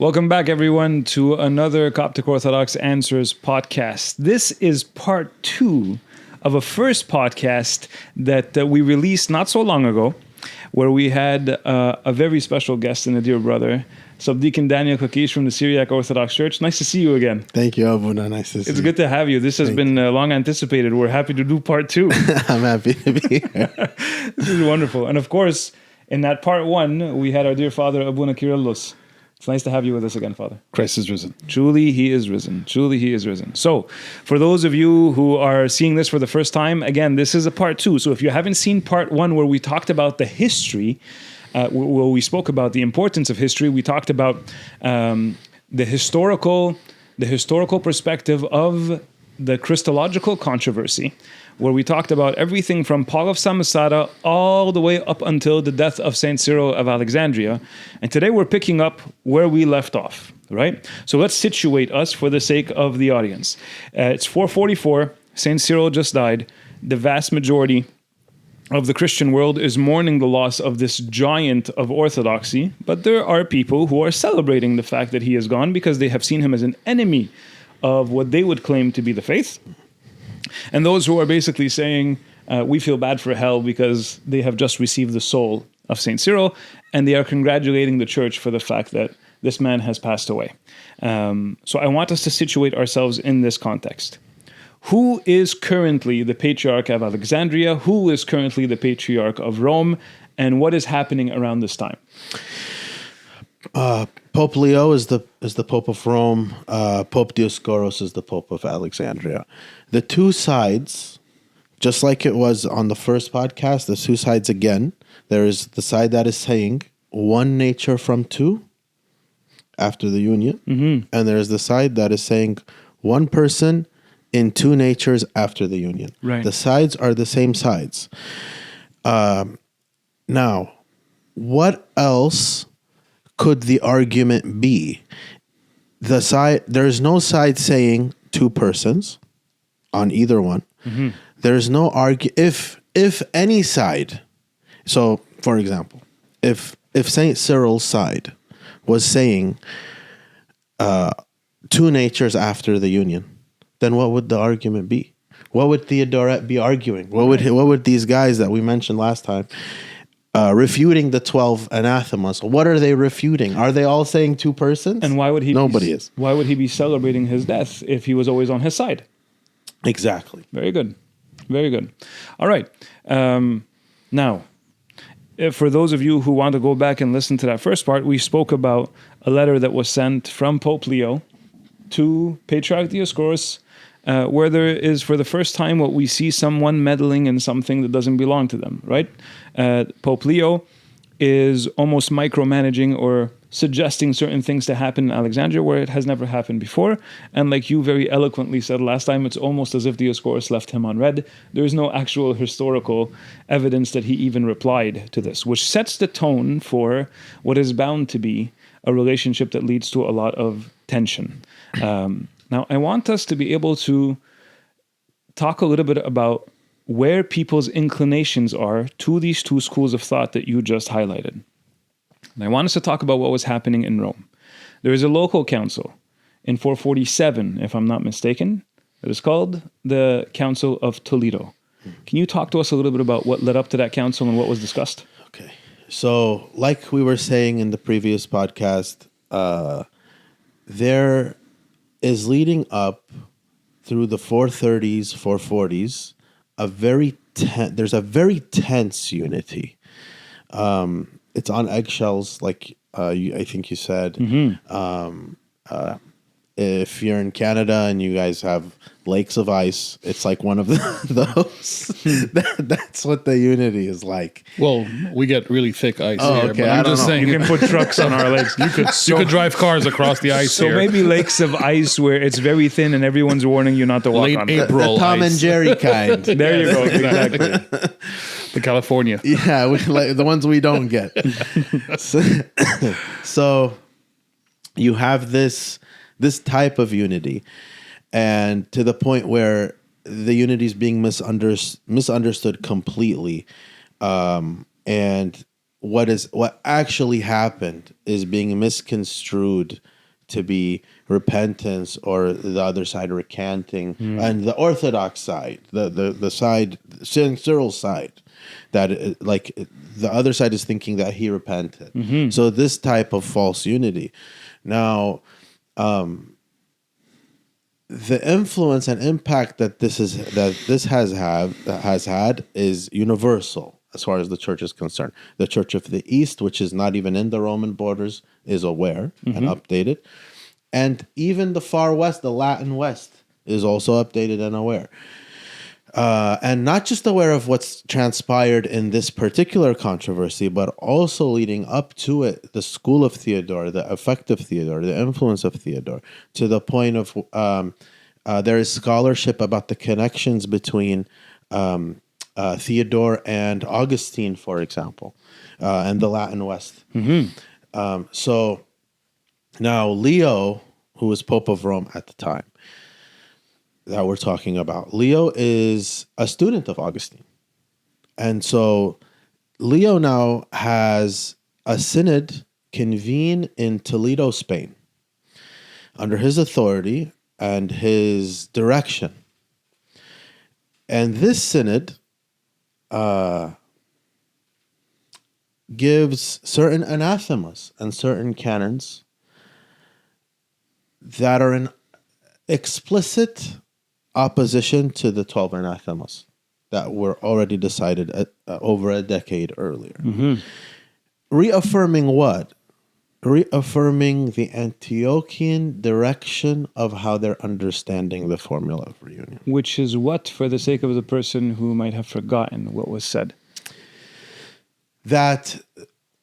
Welcome back, everyone, to another Coptic Orthodox Answers podcast. This is part 2 of a first podcast that we released not so long ago, where we had a very special guest and a dear brother, Subdeacon Daniel Kakish from the Syriac Orthodox Church. Nice to see you again. Thank you, Abuna. Nice to see you. It's good to have you. This has been long anticipated. We're happy to do part 2. I'm happy to be here. This is wonderful. And of course, in that part 1, we had our dear father, Abuna Kyrillos. It's nice to have you with us again, Father. Christ is risen. Truly, he is risen. Truly, he is risen. So, for those of you who are seeing this for the first time, again, this is a part 2. So, if you haven't seen part 1 where we talked about the history, where we spoke about the importance of history, we talked about the historical perspective of the Christological controversy, where we talked about everything from Paul of Samosata all the way up until the death of Saint Cyril of Alexandria. And today we're picking up where we left off, right? So let's situate us for the sake of the audience. It's 444. Saint Cyril just died. The vast majority of the Christian world is mourning the loss of this giant of orthodoxy, but there are people who are celebrating the fact that he is gone because they have seen him as an enemy of what they would claim to be the faith. And those who are basically saying, we feel bad for hell because they have just received the soul of St. Cyril, and they are congratulating the church for the fact that this man has passed away. So I want us to situate ourselves in this context. Who is currently the Patriarch of Alexandria? Who is currently the Patriarch of Rome? And what is happening around this time? Pope Leo is the Pope of Rome. Pope Dioscoros is the Pope of Alexandria. The two sides, just like it was on the first podcast, the two sides again. There is the side that is saying one nature from two after the union, and there is the side that is saying one person in two natures after the union. Right. The sides are the same sides. Now, what else could the argument be? There is no side saying two persons on either one. There's no if any side. So, for example, if Saint Cyril's side was saying two natures after the union, then what would the argument be? What would Theodoret be arguing? What would these guys that we mentioned last time refuting the 12 anathemas? What are they refuting? Are they all saying two persons? And why would he? Nobody is. Why would he be celebrating his death if he was always on his side? Exactly. Very good. Very good. All right. Now, for those of you who want to go back and listen to that first part, we spoke about a letter that was sent from Pope Leo to Patriarch Dioscoros, where there is, for the first time, what we see someone meddling in something that doesn't belong to them, right? Pope Leo is almost micromanaging or suggesting certain things to happen in Alexandria where it has never happened before. And like you very eloquently said last time, it's almost as if Dioscoros left him on red. There is no actual historical evidence that he even replied to this, which sets the tone for what is bound to be a relationship that leads to a lot of tension. Now, I want us to be able to talk a little bit about where people's inclinations are to these two schools of thought that you just highlighted. And I want us to talk about what was happening in Rome. There is a local council in 447, if I'm not mistaken, that is called the Council of Toledo. Can you talk to us a little bit about what led up to that council and what was discussed? Okay. So, like we were saying in the previous podcast, there is leading up through the 430s, 440s, there's a very tense unity. It's on eggshells, like I think you said. If you're in Canada and you guys have lakes of ice, it's like one of those. That's what the unity is like. Well, we get really thick ice here. Okay. But I'm just saying, You can put trucks on our lakes. you could drive cars across the ice So here. maybe lakes of ice where it's very thin and everyone's warning you not to walk Late on it. April The Tom and ice. Jerry kind. There you go. Exactly. Exactly. The California. Yeah, like the ones we don't get. So you have this type of unity, and to the point where the unity is being misunderstood completely, and what actually happened is being misconstrued to be repentance or the other side recanting, and the Orthodox side, the side, Cyril's side, that the other side is thinking that he repented. So this type of false unity. Now, the influence and impact that this has had is universal as far as the church is concerned. The Church of the East, which is not even in the Roman borders, is aware and updated. And even the far West, the Latin West, is also updated and aware. And not just aware of what's transpired in this particular controversy, but also leading up to it, the school of Theodore, the effect of Theodore, the influence of Theodore, to the point of there is scholarship about the connections between Theodore and Augustine, for example, and the Latin West. So now Leo, who was Pope of Rome at the time that we're talking about, Leo is a student of Augustine. And so Leo now has a synod convene in Toledo, Spain, under his authority and his direction. And this synod gives certain anathemas and certain canons that are in explicit opposition to the 12 anathemas that were already decided over a decade earlier. Reaffirming what? Reaffirming the Antiochian direction of how they're understanding the formula of reunion. Which is what, for the sake of the person who might have forgotten what was said? That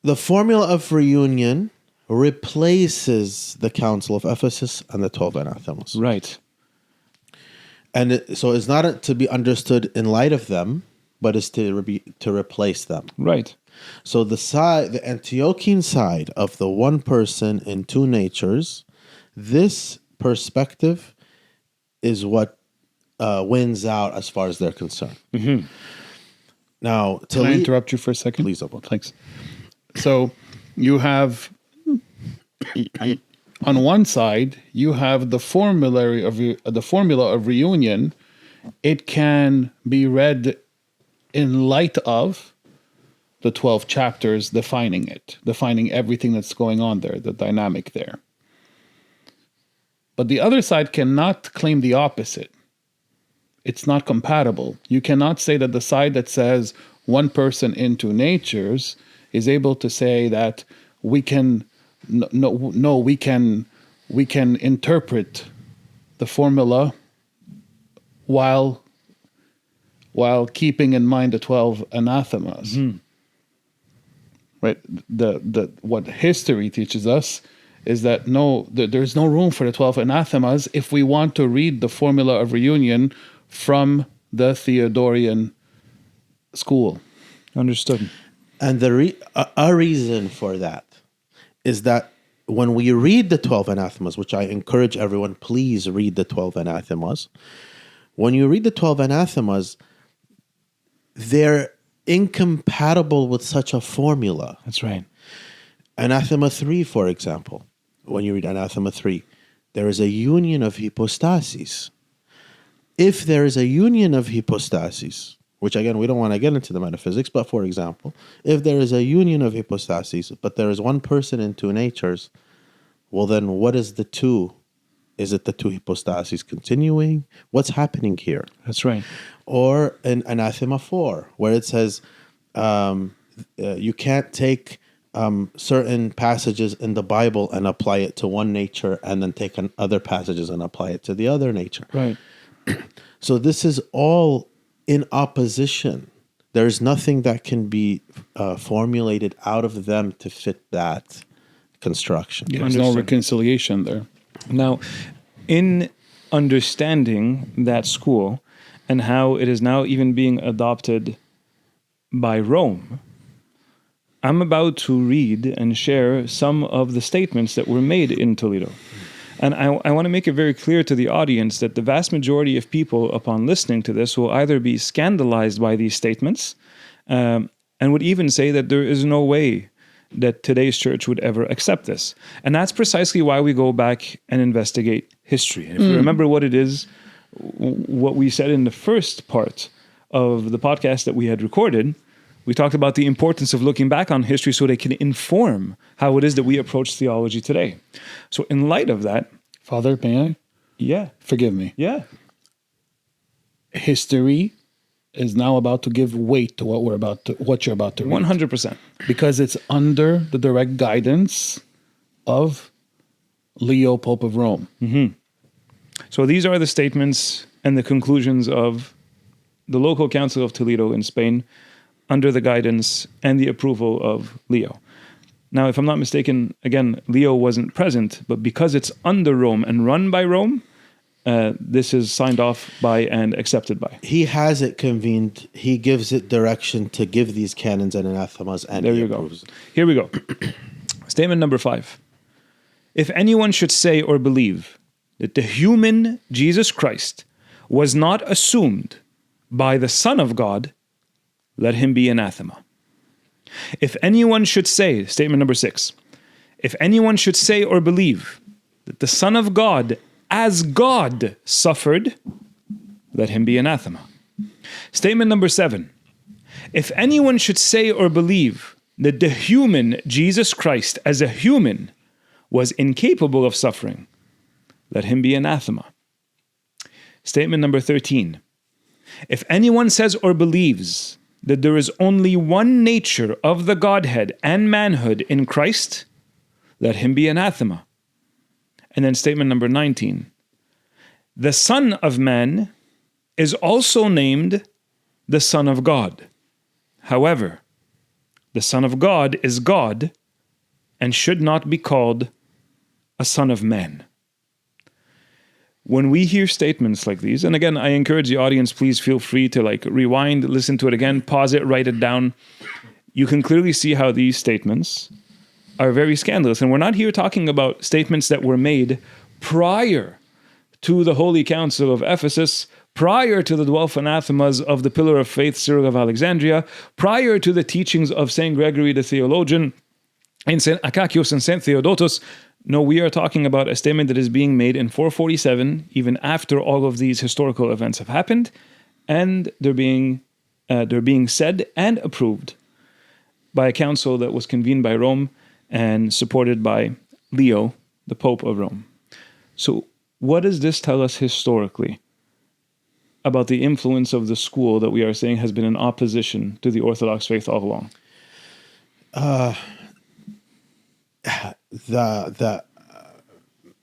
the formula of reunion replaces the Council of Ephesus and the 12 anathemas. Right. And so it's not to be understood in light of them, but it's to replace them. Right. So the Antiochian side of the one person in two natures, this perspective is what wins out as far as they're concerned. Now, can I interrupt you for a second? Please, Abba. Thanks. So you have, on one side, you have the formula of reunion. It can be read in light of the 12 chapters defining everything that's going on there, the dynamic there. But the other side cannot claim the opposite. It's not compatible. You cannot say that the side that says one person in two natures is able to say that we can interpret the formula while keeping in mind the 12 anathemas. Right? The what history teaches us is that there's no room for the 12 anathemas if we want to read the formula of reunion from the Theodorian school. Understood. And a reason for that is that when we read the 12 anathemas, which I encourage everyone, please read the 12 anathemas. When you read the 12 anathemas, they're incompatible with such a formula. That's right. Anathema 3, for example, when you read Anathema 3, there is a union of hypostases. If there is a union of hypostases, which again, we don't want to get into the metaphysics, but for example, if there is a union of hypostases, but there is one person in two natures, well then what is the two? Is it the two hypostases continuing? What's happening here? That's right. Or in Anathema 4, where it says you can't take certain passages in the Bible and apply it to one nature and then take other passages and apply it to the other nature. Right. So this is all in opposition. There's nothing that can be formulated out of them to fit that construction. There's no reconciliation there. Now, in understanding that school and how it is now even being adopted by Rome, I'm about to read and share some of the statements that were made in Toledo. And I want to make it very clear to the audience that the vast majority of people, upon listening to this, will either be scandalized by these statements and would even say that there is no way that today's church would ever accept this. And that's precisely why we go back and investigate history. And if you remember what it is, what we said in the first part of the podcast that we had recorded, we talked about the importance of looking back on history so they can inform how it is that we approach theology today. So in light of that... Father, may I? Yeah. Forgive me. Yeah. History is now about to give weight to what you're about to read. 100%. Because it's under the direct guidance of Leo, Pope of Rome. Mm-hmm. So these are the statements and the conclusions of the local Council of Toledo in Spain under the guidance and the approval of Leo. Now, if I'm not mistaken, again, Leo wasn't present, but because it's under Rome and run by Rome, this is signed off by and accepted by. He has it convened. He gives it direction to give these canons and anathemas, and there he you go. approves. Here we go. Statement number 5. If anyone should say or believe that the human Jesus Christ was not assumed by the Son of God, let him be anathema. If anyone should say, statement number 6, if anyone should say or believe that the Son of God as God suffered, let him be anathema. Statement number 7, if anyone should say or believe that the human Jesus Christ as a human was incapable of suffering, let him be anathema. Statement number 13, if anyone says or believes that there is only one nature of the Godhead and manhood in Christ, let him be anathema. And then statement number 19, the Son of Man is also named the Son of God. However, the Son of God is God and should not be called a Son of Man. When we hear statements like these, and again, I encourage the audience, please feel free to rewind, listen to it again, pause it, write it down. You can clearly see how these statements are very scandalous. And we're not here talking about statements that were made prior to the Holy Council of Ephesus, prior to the 12 anathemas of the Pillar of Faith, Cyril of Alexandria, prior to the teachings of St. Gregory the Theologian, and St. Akakios and St. Theodotus. No, we are talking about a statement that is being made in 447, even after all of these historical events have happened, and they're being said and approved by a council that was convened by Rome and supported by Leo, the Pope of Rome. So what does this tell us historically about the influence of the school that we are saying has been in opposition to the Orthodox faith all along? The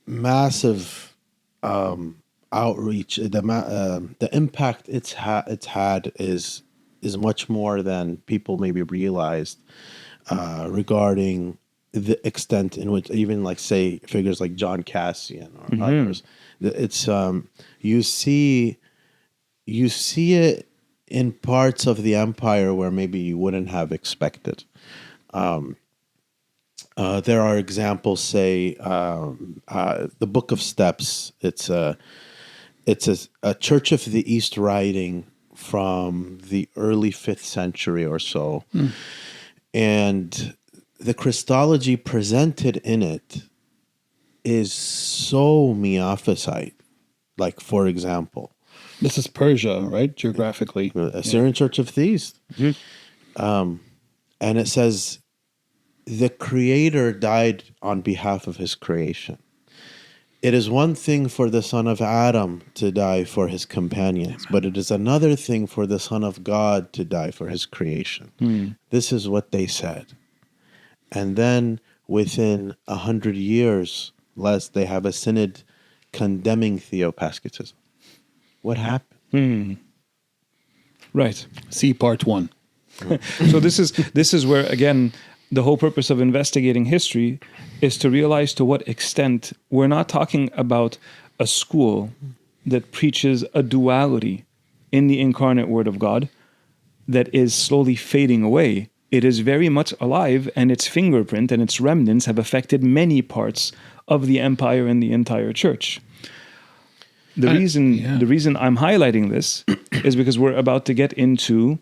massive outreach, the impact it's had is much more than people maybe realized regarding the extent in which even say figures like John Cassian or others. It's you see it in parts of the empire where maybe you wouldn't have expected. There are examples, say, the Book of Steps. It's a Church of the East writing from the early 5th century or so. And the Christology presented in it is so Miaphysite. Like, for example, this is Persia, right? Geographically. Assyrian Church of the East. And it says, the Creator died on behalf of his creation. It is one thing for the son of Adam to die for his companions, but it is another thing for the Son of God to die for his creation. This is what they said. And then within 100 years, less, they have a synod condemning theopascatism. What happened? Right. See part 1. So this is where, again, the whole purpose of investigating history is to realize to what extent we're not talking about a school that preaches a duality in the incarnate Word of God that is slowly fading away. It is very much alive, and its fingerprint and its remnants have affected many parts of the empire and the entire church. The reason I'm highlighting this is because we're about to get into...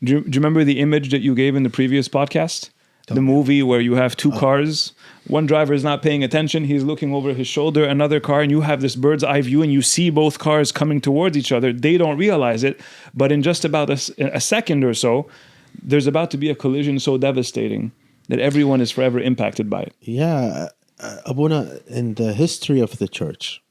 Do you remember the image that you gave in the previous podcast The movie where you have two cars, one driver is not paying attention, he's looking over his shoulder, another car, and you have this bird's eye view, and you see both cars coming towards each other. They don't realize it, but in just about a second or so, there's about to be a collision so devastating that everyone is forever impacted by it. Yeah, Abuna, in the history of the church,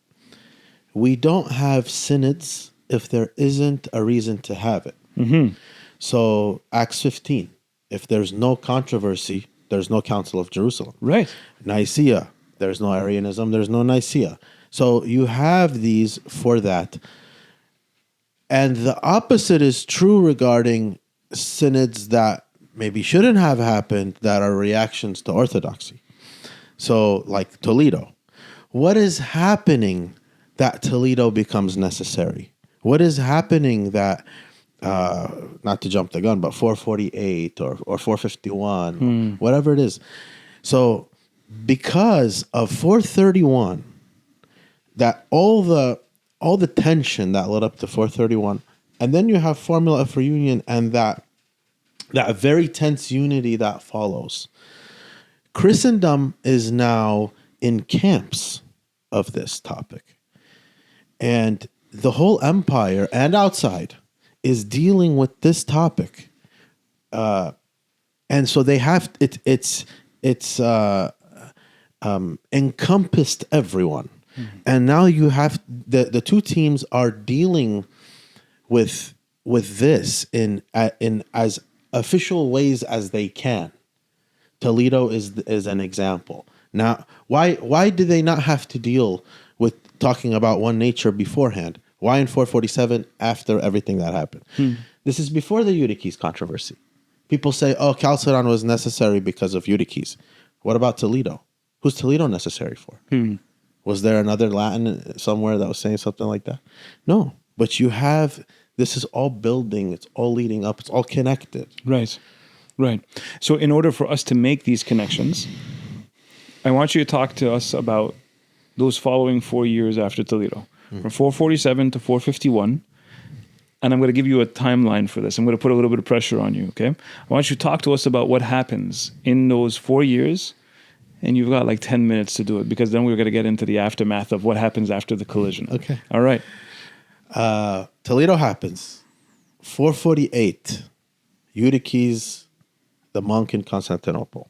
we don't have synods if there isn't a reason to have it. Mm-hmm. So Acts 15, if there's no controversy, there's no Council of Jerusalem. Right. Nicaea, there's no Arianism, there's no Nicaea. So you have these for that. And the opposite is true regarding synods that maybe shouldn't have happened, that are reactions to orthodoxy. So like Toledo. What is happening that Toledo becomes necessary? What is happening that not to jump the gun, but 448 or 451, whatever it is. So because of 431, that all the tension that led up to 431, and then you have Formula of Reunion and that very tense unity that follows. Christendom is now in camps of this topic. And the whole empire and outside is dealing with this topic, and so they have it's encompassed everyone, and now you have the two teams are dealing with this in as official ways as they can. Toledo is an example. Now, why do they not have to deal with talking about one nature beforehand? Why in 447 after everything that happened? This is before the Eutyches controversy. People say, oh, Chalcedon was necessary because of Eutyches. What about Toledo? Who's Toledo necessary for? Was there another Latin somewhere that was saying something like that? No. But you have, this is all building, it's all leading up, it's all connected. Right. So in order for us to make these connections, I want you to talk to us about those following 4 years after Toledo. From 447 to 451, and I'm going to give you a timeline for this. I'm going to put a little bit of pressure on you, okay? I want you to talk to us about what happens in those 4 years, and you've got like 10 minutes to do it, because then we're going to get into the aftermath of what happens after the collision. Okay. All right. Toledo happens. 448, Eutyches, the monk in Constantinople,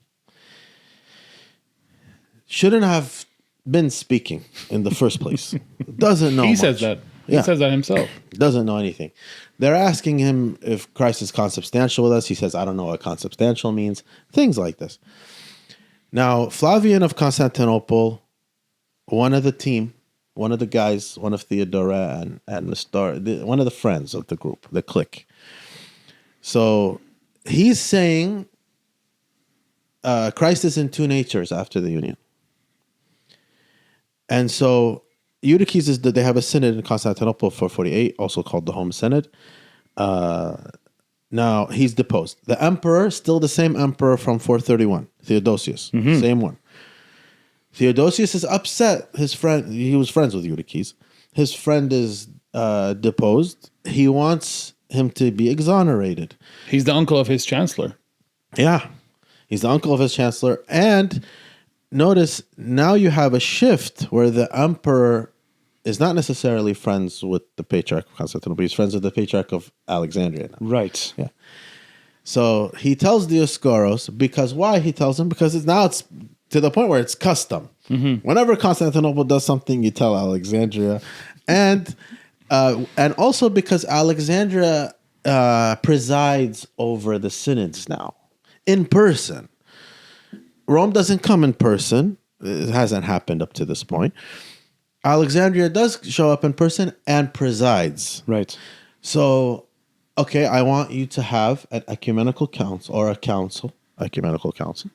shouldn't have been speaking in the first place. Doesn't know. He much. says that. He Yeah. says that himself. Doesn't know anything. They're asking him if Christ is consubstantial with us. He says, I don't know what consubstantial means. Things like this. Now, Flavian of Constantinople, one of the team, one of the guys, one of Theodora and Nestor, one of the friends of the group, the clique. So he's saying Christ is in two natures after the union. And so Eutyches is that they have a synod in Constantinople 448, also called the Home Synod. Now he's deposed. The emperor, still the same emperor from 431, Theodosius, same one. Theodosius is upset. His friend, he was friends with Eutyches. His friend is deposed. He wants him to be exonerated. He's the uncle of his chancellor. Yeah, he's the uncle of his chancellor. And notice now you have a shift where the emperor is not necessarily friends with the Patriarch of Constantinople. He's friends with the Patriarch of Alexandria now. Right. Yeah. So he tells Dioscoros, because why he tells him? Because it's to the point where it's custom. Whenever Constantinople does something, you tell Alexandria. And also because Alexandria presides over the synods now in person. Rome doesn't come in person. It hasn't happened up to this point. Alexandria does show up in person and presides. Right. So, okay, I want you to have an ecumenical council or a council, ecumenical council,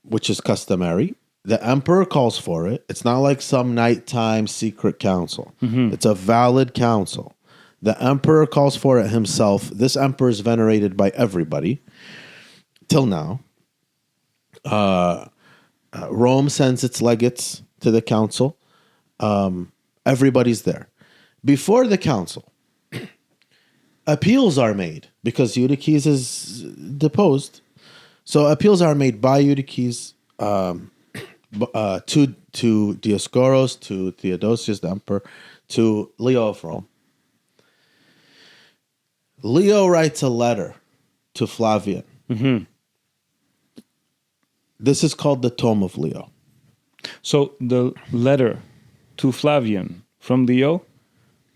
which is customary. The emperor calls for it. It's not like some nighttime secret council. It's a valid council. The emperor calls for it himself. This emperor is venerated by everybody till now. Rome sends its legates to the council. Everybody's there. Before the council, appeals are made because Eutyches is deposed. So appeals are made by Eutyches to Dioscoros, to Theodosius, the emperor, to Leo of Rome. Leo writes a letter to Flavian. This is called the Tome of Leo. So the letter to Flavian from Leo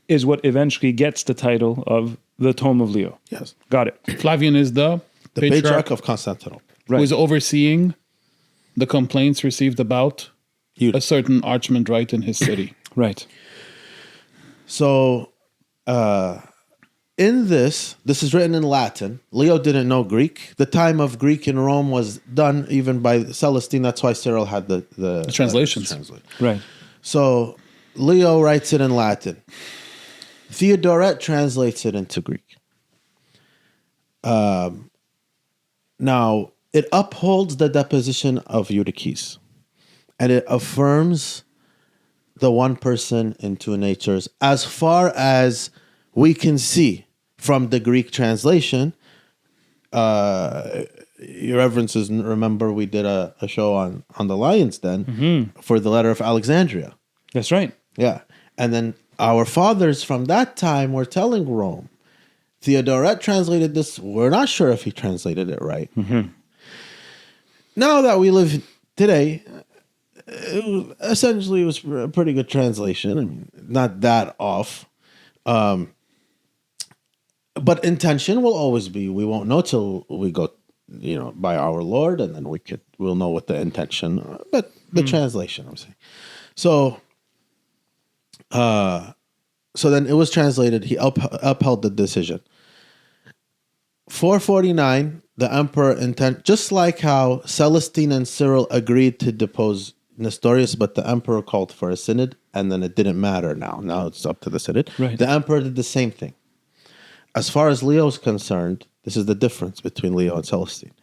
is what eventually gets the title of the Tome of Leo. Yes. Got it. Flavian is the Patriarch of Constantinople. Right. who is overseeing the complaints received about a certain archmandrite in his city. Right. So, in this is written in Latin. Leo didn't know Greek. The time of Greek in Rome was done even by Celestine. That's why Cyril had the translations. Right. So, Leo writes it in Latin. Theodoret translates it into Greek. Now, it upholds the deposition of Eutyches, and it affirms the one person in two natures as far as we can see from the Greek translation. Your reverences, remember we did a show on the Lion's Den for the letter of Alexandria. That's right. Yeah. And then our fathers from that time were telling Rome, Theodoret translated this. We're not sure if he translated it right. Now that we live today, essentially it was a pretty good translation. I mean, not that off. But intention will always be, we won't know till we go, by our Lord, and then we'll know what the intention, but the translation, I'm saying. So then it was translated. He upheld the decision. 449, the emperor just like how Celestine and Cyril agreed to depose Nestorius, but the emperor called for a synod, and then it didn't matter now. Now it's up to the synod. Right. The emperor did the same thing. As far as Leo is concerned, this is the difference between Leo and Celestine.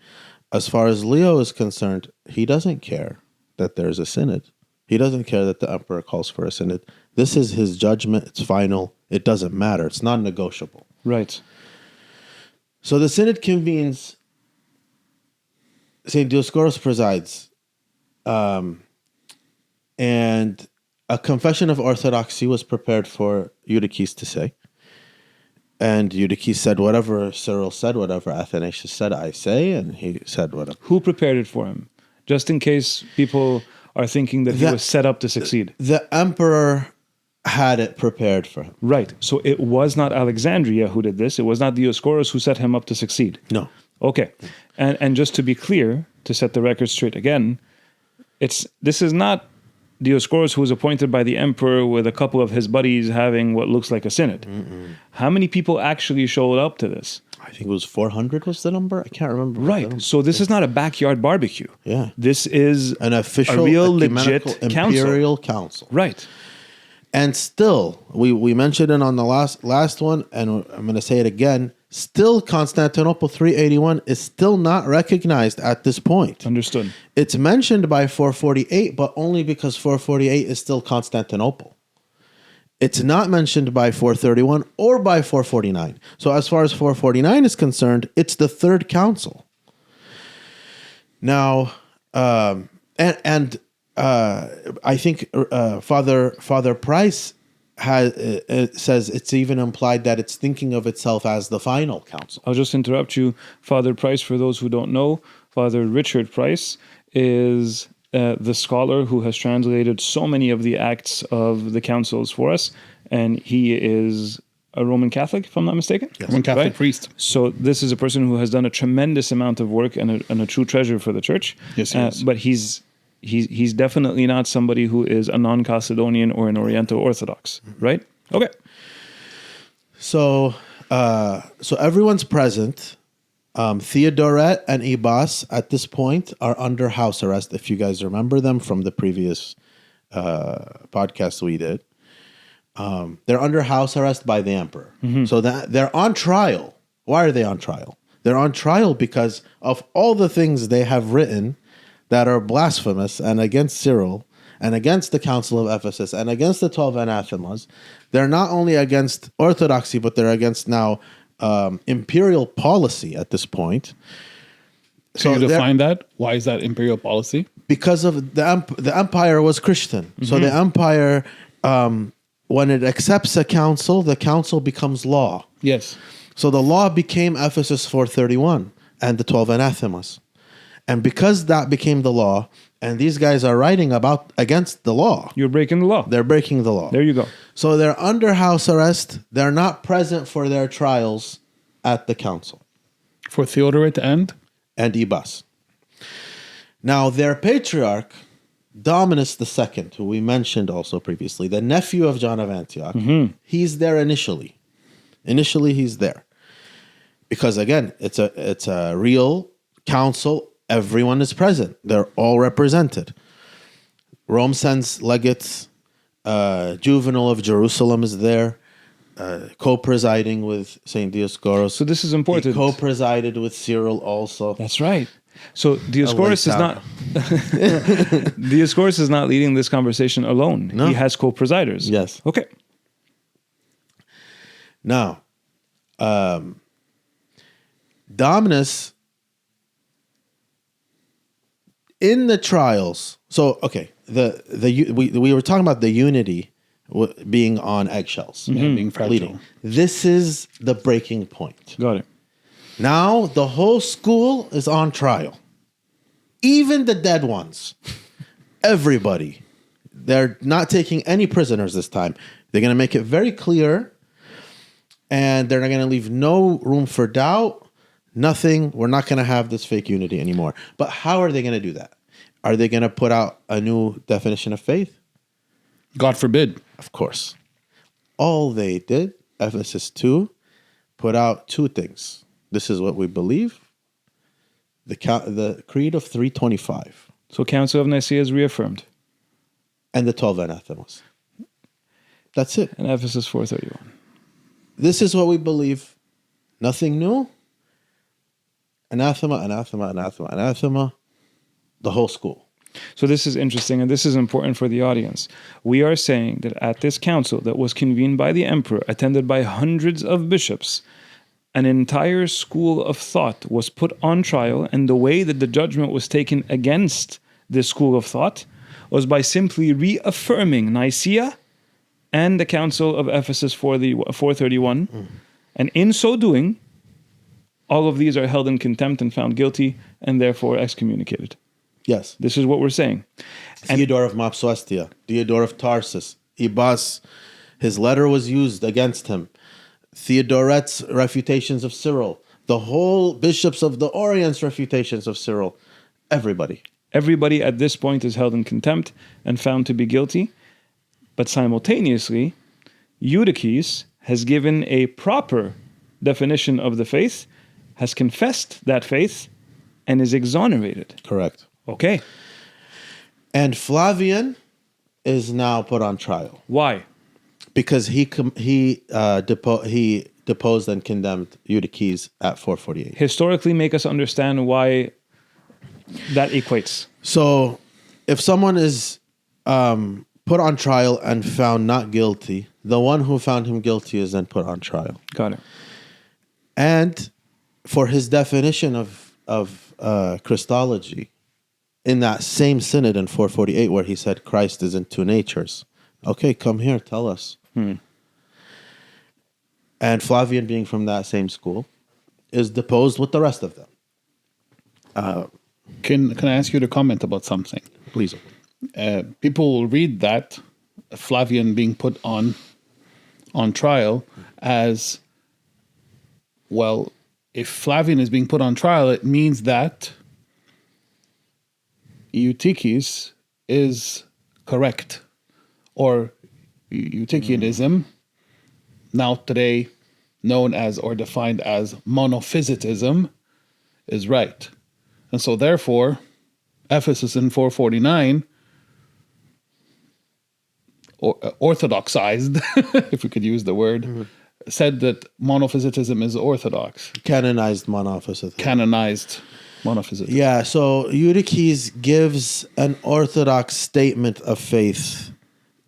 As far as Leo is concerned, he doesn't care that there's a synod. He doesn't care that the emperor calls for a synod. This is his judgment. It's final. It doesn't matter. It's non-negotiable. Right. So the synod convenes. St. Dioscoros presides. And a confession of orthodoxy was prepared for Eutyches to say. And Eutyches said, whatever Cyril said, whatever Athanasius said, I say. And he said whatever. Who prepared it for him? Just in case people are thinking that he was set up to succeed. The emperor had it prepared for him. Right. So it was not Alexandria who did this. It was not Dioscoros who set him up to succeed. No. Okay. And just to be clear, to set the record straight again, this is not Dioscoros who was appointed by the emperor with a couple of his buddies having what looks like a synod. How many people actually showed up to this? I think it was 400 was the number. I can't remember. Right. So this is not a backyard barbecue. Yeah. This is An official, a real legit imperial council. Right. And still, we mentioned it on the last one, and I'm going to say it again. Still, Constantinople 381 is still not recognized at this point. Understood. It's mentioned by 448, but only because 448 is still Constantinople. It's not mentioned by 431 or by 449. So as far as 449 is concerned, it's the third council. Now, I think Father Price says it's even implied that it's thinking of itself as the final council. I'll just interrupt you. Father Price, for those who don't know, Father Richard Price is the scholar who has translated so many of the acts of the councils for us, and he is a Roman Catholic, if I'm not mistaken. Yes. Roman Catholic priest. So this is a person who has done a tremendous amount of work and a true treasure for the church. Yes, he is. But he's definitely not somebody who is a non-Chalcedonian or an Oriental Orthodox, right? Okay. So everyone's present. Theodoret and Ibas at this point are under house arrest, if you guys remember them from the previous podcast we did. They're under house arrest by the emperor. So that they're on trial. Why are they on trial? They're on trial because of all the things they have written that are blasphemous and against Cyril and against the Council of Ephesus and against the 12 anathemas. They're not only against orthodoxy, but they're against now imperial policy at this point. So you there- define that? Why is that imperial policy? because of the empire was Christian. So the empire, when it accepts a council, the council becomes law. Yes. So the law became Ephesus 431 and the 12 anathemas. And because that became the law, and these guys are writing against the law, You're breaking the law. they're breaking the law. There you go. So they're under house arrest. They're not present for their trials at the council. For Theodoret and? And Ibas. Now, their patriarch, Dominus II, who we mentioned also previously, the nephew of John of Antioch, he's there initially. Initially, he's there. Because, again, it's a real council. Everyone is present. They're all represented. Rome sends legates. Juvenal of Jerusalem is there, co-presiding with St. Dioscorus. So this is important. He co-presided with Cyril also. That's right. So Dioscorus is not Dioscorus is not leading this conversation alone. No. He has co-presiders. Yes. Okay. Now, Dominus, in the trials, so, okay, we were talking about the unity being on eggshells. Being fragile. Leading. This is the breaking point. Got it. Now the whole school is on trial. Even the dead ones. Everybody. They're not taking any prisoners this time. They're going to make it very clear. And they're not going to leave no room for doubt. Nothing. We're not going to have this fake unity anymore. But how are they going to do that? Are they going to put out a new definition of faith? God forbid. Of course. All they did, Ephesus 2, put out two things. This is what we believe. The Creed of 325. So Council of Nicaea is reaffirmed. And the 12 anathemas. That's it. And Ephesus 431. This is what we believe. Nothing new. Anathema, anathema, anathema, anathema. The whole school. So this is interesting, and this is important for the audience. We are saying that at this council that was convened by the emperor, attended by hundreds of bishops, an entire school of thought was put on trial, and the way that the judgment was taken against this school of thought was by simply reaffirming Nicaea and the Council of Ephesus 431. And in so doing, all of these are held in contempt and found guilty, and therefore excommunicated. Yes. This is what we're saying. Theodore of Mopsuestia, Theodore of Tarsus, Ibas, his letter was used against him. Theodoret's refutations of Cyril, the whole bishops of the Orient's refutations of Cyril, everybody. Everybody at this point is held in contempt and found to be guilty. But simultaneously, Eutyches has given a proper definition of the faith, has confessed that faith, and is exonerated. Correct. Okay. And Flavian is now put on trial Why? because he deposed and condemned Eutyches at 448. Historically, make us understand why that equates. So, if someone is put on trial and found not guilty, the one who found him guilty is then put on trial. Got it. And for his definition of Christology, in that same synod in 448 where he said Christ is in two natures. Okay, come here, tell us. And Flavian, being from that same school, is deposed with the rest of them. Can I ask you to comment about something? Please. People will read that Flavian being put on trial as, well, if Flavian is being put on trial, it means that Eutyches is correct, or Eutychianism, now today known as or defined as monophysitism, is right. And so therefore, Ephesus in 449 orthodoxized, if we could use the word, said that monophysitism is orthodox. Canonized monophysitism. Canonized monophysitism. Yeah, so Eutyches gives an orthodox statement of faith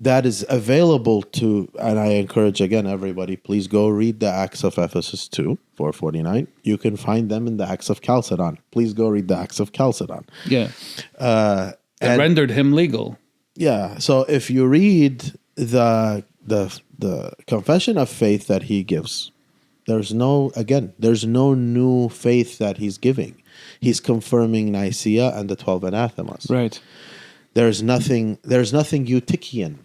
that is available to, and I encourage again everybody, please go read the Acts of Ephesus 2, 449. You can find them in the Acts of Chalcedon. Please go read the Acts of Chalcedon. Yeah. That rendered him legal. Yeah. So if you read the confession of faith that he gives, there's no new faith that he's giving. He's confirming Nicaea and the 12 anathemas. Right. There's nothing Eutychian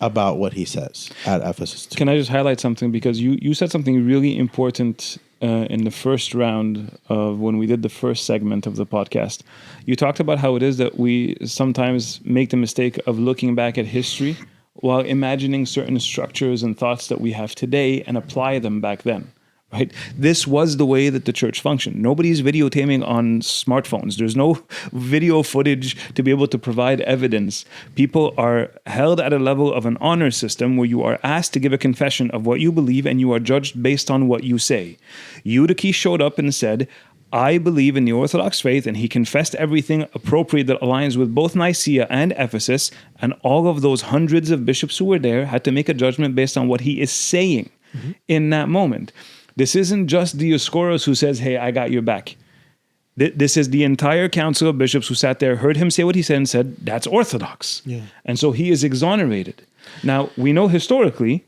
about what he says at Ephesus 2. Can I just highlight something? Because you said something really important in the first round of when we did the first segment of the podcast. You talked about how it is that we sometimes make the mistake of looking back at history while imagining certain structures and thoughts that we have today and apply them back then. Right? This was the way that the church functioned. Nobody's videotaping on smartphones. There's no video footage to be able to provide evidence. People are held at a level of an honor system where you are asked to give a confession of what you believe and you are judged based on what you say. Eutyches showed up and said, I believe in the Orthodox faith, and he confessed everything appropriate that aligns with both Nicaea and Ephesus, and all of those hundreds of bishops who were there had to make a judgment based on what he is saying in that moment. This isn't just Dioscoros who says, hey, I got your back. This is the entire council of bishops who sat there, heard him say what he said, and said, that's Orthodox. Yeah. And so he is exonerated. Now, we know historically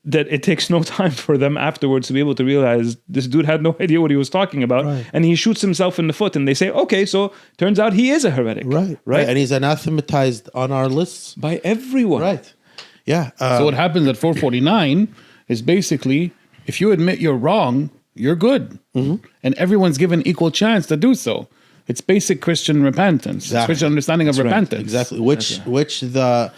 that it takes no time for them afterwards to be able to realize this dude had no idea what he was talking about. Right. And he shoots himself in the foot, and they say, okay, so turns out he is a heretic. Right. And he's anathematized on our lists. By everyone. Right. Yeah. So what happens at 449 is basically, if you admit you're wrong, you're good. Mm-hmm. And everyone's given equal chance to do so. It's basic Christian repentance. Exactly. It's Christian understanding of repentance. Right. Exactly. Which the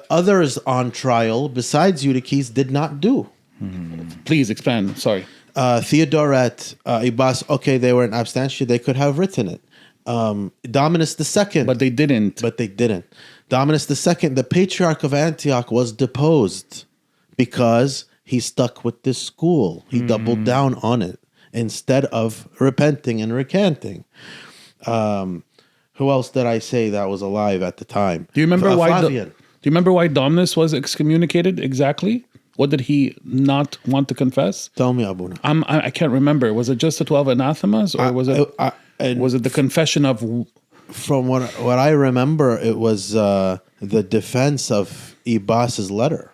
others on trial, besides Eutyches, did not do. Mm-hmm. Please expand. Sorry. Theodoret, Ibas, okay, they were in absentia. They could have written it. Dominus II. But they didn't. Dominus II, the Patriarch of Antioch, was deposed because he stuck with this school. He doubled down on it instead of repenting and recanting. Who else did I say that was alive at the time? Do you remember Flavian. Do you remember why Dominus was excommunicated exactly? What did he not want to confess? Tell me, Abuna. I can't remember. Was it just the 12 anathemas, or was it the confession of? From what I remember, it was the defense of Ibas's letter.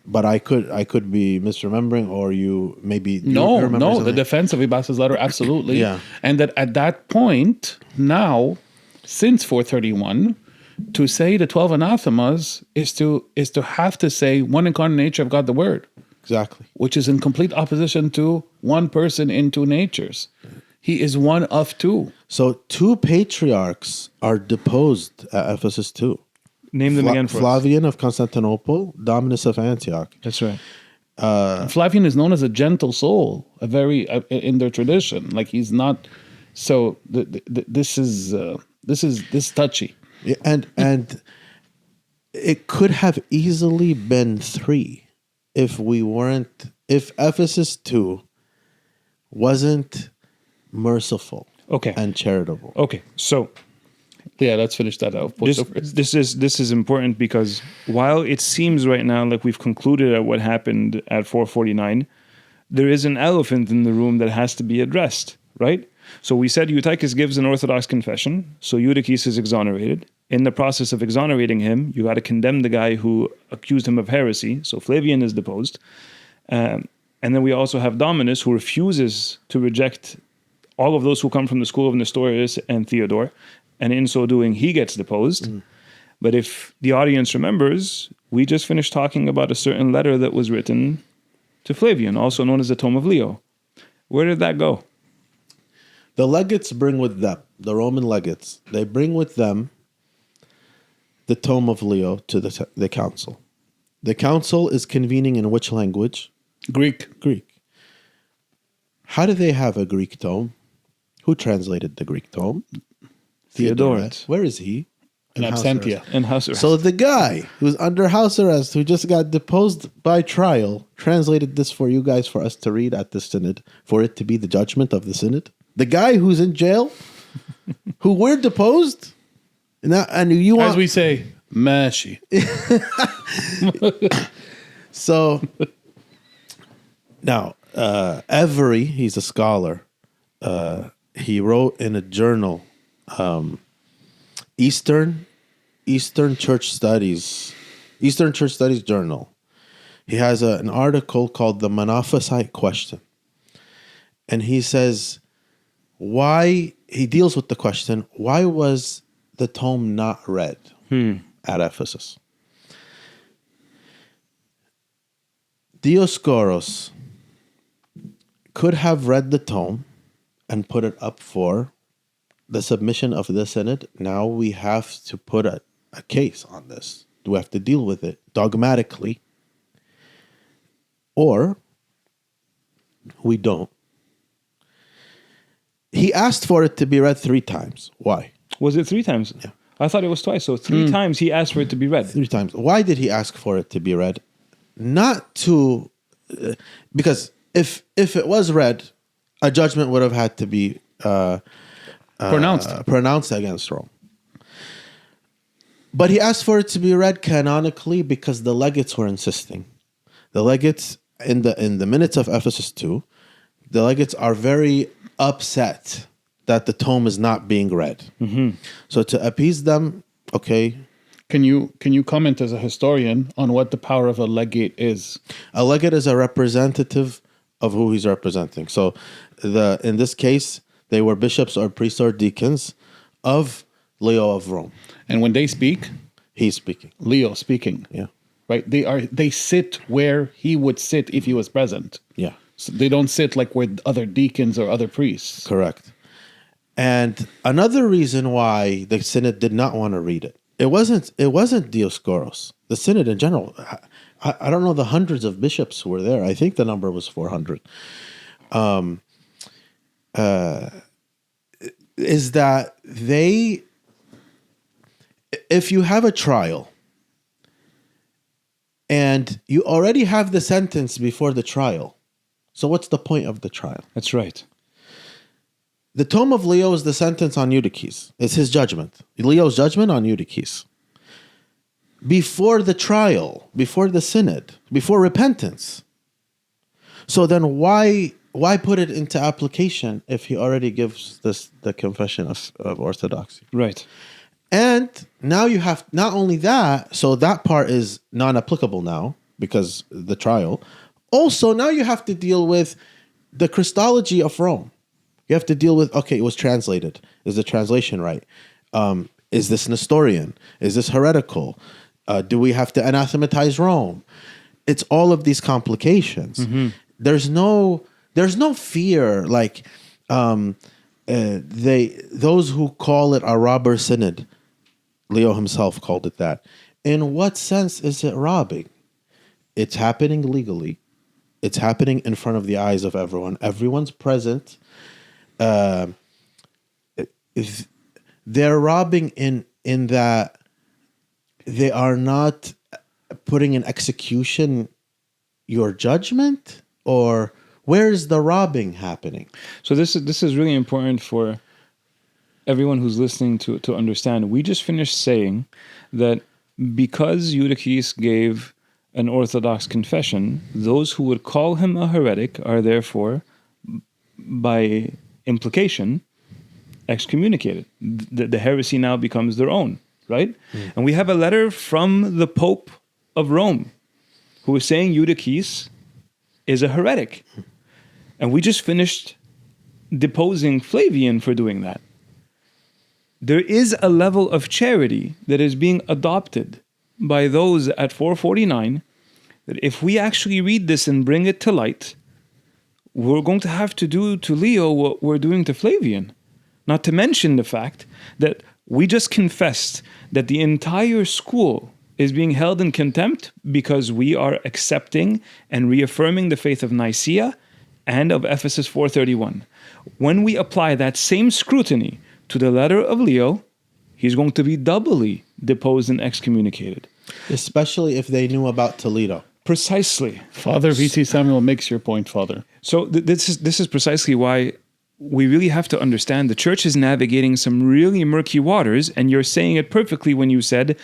But I could be misremembering, or you maybe no, the defense of Ibas's letter, absolutely. Yeah. And that at that point, now, since 431, to say the 12 anathemas is to have to say one incarnate nature of God the Word. Exactly. Which is in complete opposition to one person in two natures. He is one of two. So two patriarchs are deposed at Ephesus 2. Name them again for Flavian of Constantinople, Dominus of Antioch. That's right. Flavian is known as a gentle soul, a very in their tradition. Like he's not. So this is touchy. Yeah, and it could have easily been 3 if Ephesus 2 wasn't merciful, and charitable. Okay, so. Yeah, let's finish that out. This is important because while it seems right now like we've concluded at what happened at 449, there is an elephant in the room that has to be addressed, right? So we said Eutyches gives an Orthodox confession, so Eutyches is exonerated. In the process of exonerating him, you got to condemn the guy who accused him of heresy, so Flavian is deposed. And then we also have Dominus, who refuses to reject all of those who come from the school of Nestorius and Theodore. And in so doing, he gets deposed. But if the audience remembers, we just finished talking about a certain letter that was written to Flavian, also known as the Tome of Leo. Where did that go? The legates bring with them, the Roman legates, they bring with them the Tome of Leo to the council. The council is convening in which language? Greek. How do they have a Greek tome? Who translated the Greek tome? Theodoret. Where is he? In absentia. In house arrest. So the guy who's under house arrest, who just got deposed by trial, translated this for you guys, for us to read at the synod, for it to be the judgment of the synod. The guy who's in jail, who were deposed, and you want, as we say, Mashy. So now, Every, he's a scholar. He wrote in a journal, Eastern Church Studies Journal. He has an article called The Monophysite Question. And he says, he deals with the question, why was the tome not read at Ephesus? Dioscoros could have read the tome and put it up for the submission of the Synod. Now we have to put a case on this. Do we have to deal with it dogmatically? Or we don't. He asked for it to be read 3 times. Why? Was it 3 times? Yeah. I thought it was twice. So 3 times he asked for it to be read. 3 times. Why did he ask for it to be read? Not to... because if it was read, a judgment would have had to be pronounced against Rome. But he asked for it to be read canonically because the legates were insisting. The legates, in the minutes of Ephesus 2, the legates are very upset that the tome is not being read. Mm-hmm. So to appease them, okay. Can you comment as a historian on what the power of a legate is? A legate is a representative of who he's representing. So in this case, they were bishops or priests or deacons of Leo of Rome. And when they speak, he's speaking. Leo speaking. Yeah. Right? They sit where he would sit if he was present. Yeah. So they don't sit like with other deacons or other priests. Correct. And another reason why the Synod did not want to read it, it wasn't Dioscoros. The Synod in general, I don't know the hundreds of bishops who were there. I think the number was 400. Is that if you have a trial and you already have the sentence before the trial, so what's the point of the trial? That's right. The Tome of Leo is the sentence on Eutyches. It's his judgment. Leo's judgment on Eutyches. Before the trial, before the Synod, before repentance. So then why put it into application if he already gives the confession of orthodoxy? Right. And now you have not only that, so that part is non-applicable now because the trial. Also, now you have to deal with the Christology of Rome. You have to deal with, okay, it was translated. Is the translation right? Is this Nestorian? Is this heretical? Do we have to anathematize Rome? It's all of these complications. Mm-hmm. There's no fear like those who call it a robber synod. Leo himself called it that. In what sense is it robbing? It's happening legally. It's happening in front of the eyes of everyone. Everyone's present. They're robbing in that they are not putting in execution your judgment, or where is the robbing happening? So this is really important for everyone who's listening to understand. We just finished saying that because Eutyches gave an Orthodox confession, those who would call him a heretic are therefore, by implication, excommunicated. The heresy now becomes their own, right? Mm. And we have a letter from the Pope of Rome who is saying Eutyches is a heretic. And we just finished deposing Flavian for doing that. There is a level of charity that is being adopted by those at 449 that if we actually read this and bring it to light, we're going to have to do to Leo what we're doing to Flavian. Not to mention the fact that we just confessed that the entire school is being held in contempt because we are accepting and reaffirming the faith of Nicaea and of Ephesus 431. When we apply that same scrutiny to the letter of Leo, he's going to be doubly deposed and excommunicated. Especially if they knew about Toledo. Precisely. Father V.C. Samuel makes your point, Father. So this is precisely why we really have to understand the church is navigating some really murky waters, and you're saying it perfectly when you said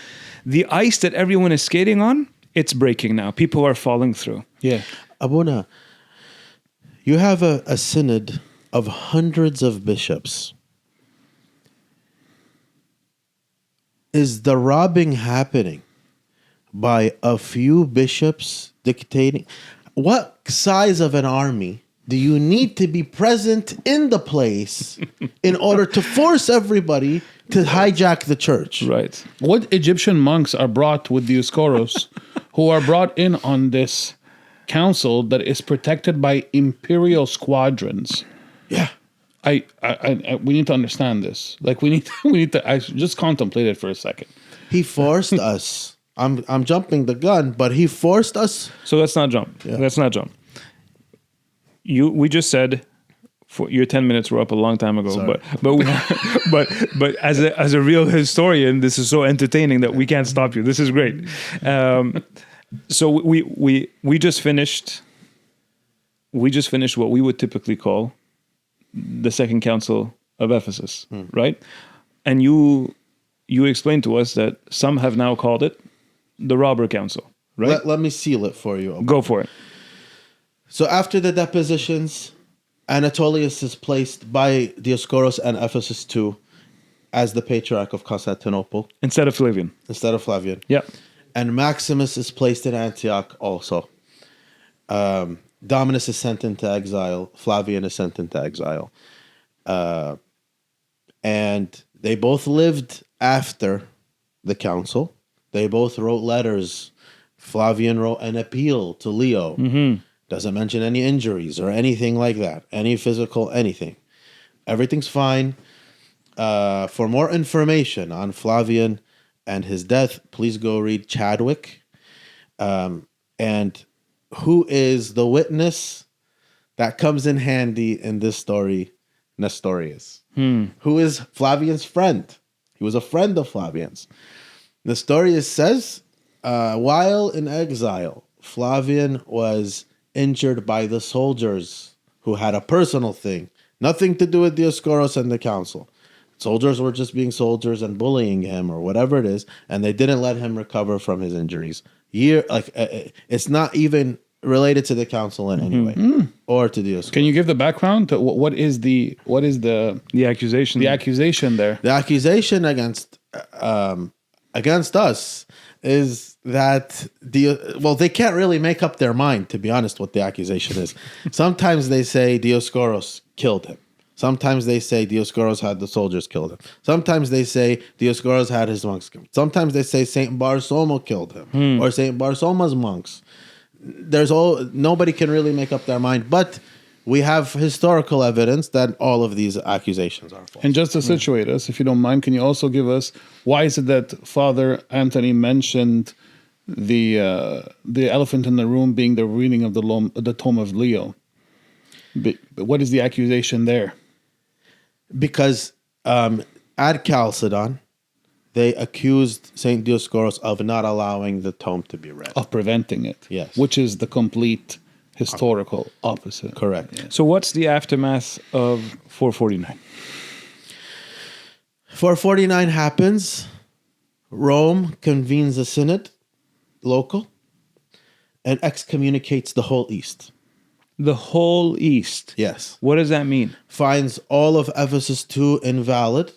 The ice that everyone is skating on, it's breaking now. People are falling through. Yeah. Abuna, you have a synod of hundreds of bishops. Is the robbing happening by a few bishops dictating? What size of an army do you need to be present in the place in order to force everybody to hijack the church? Right. What Egyptian monks are brought with Dioscoros, who are brought in on this council that is protected by imperial squadrons? Yeah. I we need to understand this. Like we need to just contemplate it for a second. He forced us. I'm jumping the gun, but he forced us. So let's not jump. Yeah. Let's not jump. We just said your 10 minutes were up a long time ago, Sorry. but as a real historian, this is so entertaining that we can't stop you. This is great. So we just finished what we would typically call the Second Council of Ephesus, right? And you explained to us that some have now called it the Robber Council, right? Let me seal it for you. Go for it. So after the depositions, Anatolius is placed by Dioscoros and Ephesus II as the Patriarch of Constantinople Instead of Flavian. instead of Flavian. Yeah. And Maximus is placed in Antioch also. Dominus is sent into exile. Flavian is sent into exile. And they both lived after the council. They both wrote letters. Flavian wrote an appeal to Leo. Doesn't mention any injuries or anything like that. Any physical, anything. Everything's fine. For more information on Flavian and his death, please go read Chadwick. And who is the witness that comes in handy in this story? Nestorius. Who is Flavian's friend? He was a friend of Flavian's. Nestorius says, while in exile, Flavian was injured by the soldiers who had a personal thing. Nothing to do with Dioscoros and the council. Soldiers were just being soldiers and bullying him or whatever it is, and they didn't let him recover from his injuries. It's not even related to the council in any way or to Dioscoros. Can you give the background to what is the accusation? the accusation there? The accusation against us is that they can't really make up their mind, to be honest, what the accusation is. Sometimes they say Dioscoros killed him. Sometimes they say Dioscoros had the soldiers killed him. Sometimes they say Dioscoros had his monks killed. Sometimes they say Saint Barsomo killed him or Saint Barsoma's monks. Nobody can really make up their mind, but we have historical evidence that all of these accusations are false. And just to situate us, if you don't mind, can you also give us why is it that Father Anthony mentioned the elephant in the room being the reading of the Tome of Leo? But what is the accusation there? Because at Chalcedon, they accused Saint Dioscoros of not allowing the tome to be read. Of preventing it. Yes. Which is the complete historical opposite. Correct. Yeah. So what's the aftermath of 449? 449 happens. Rome convenes a synod, local, and excommunicates the whole East. The whole East. Yes. What does that mean? Finds all of Ephesus II invalid,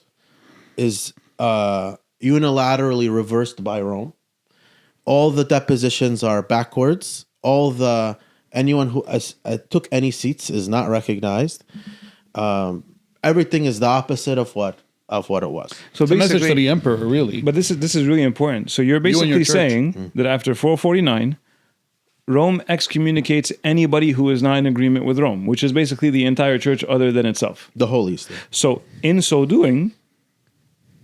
is unilaterally reversed by Rome. All the depositions are backwards. Anyone who took any seats is not recognized. Everything is the opposite of what it was. So It's a message to basically, the emperor, really. but this is really important. So you're and your basically church. saying that after 449, Rome excommunicates anybody who is not in agreement with Rome, which is basically the entire church other than itself. The whole East. So in so doing,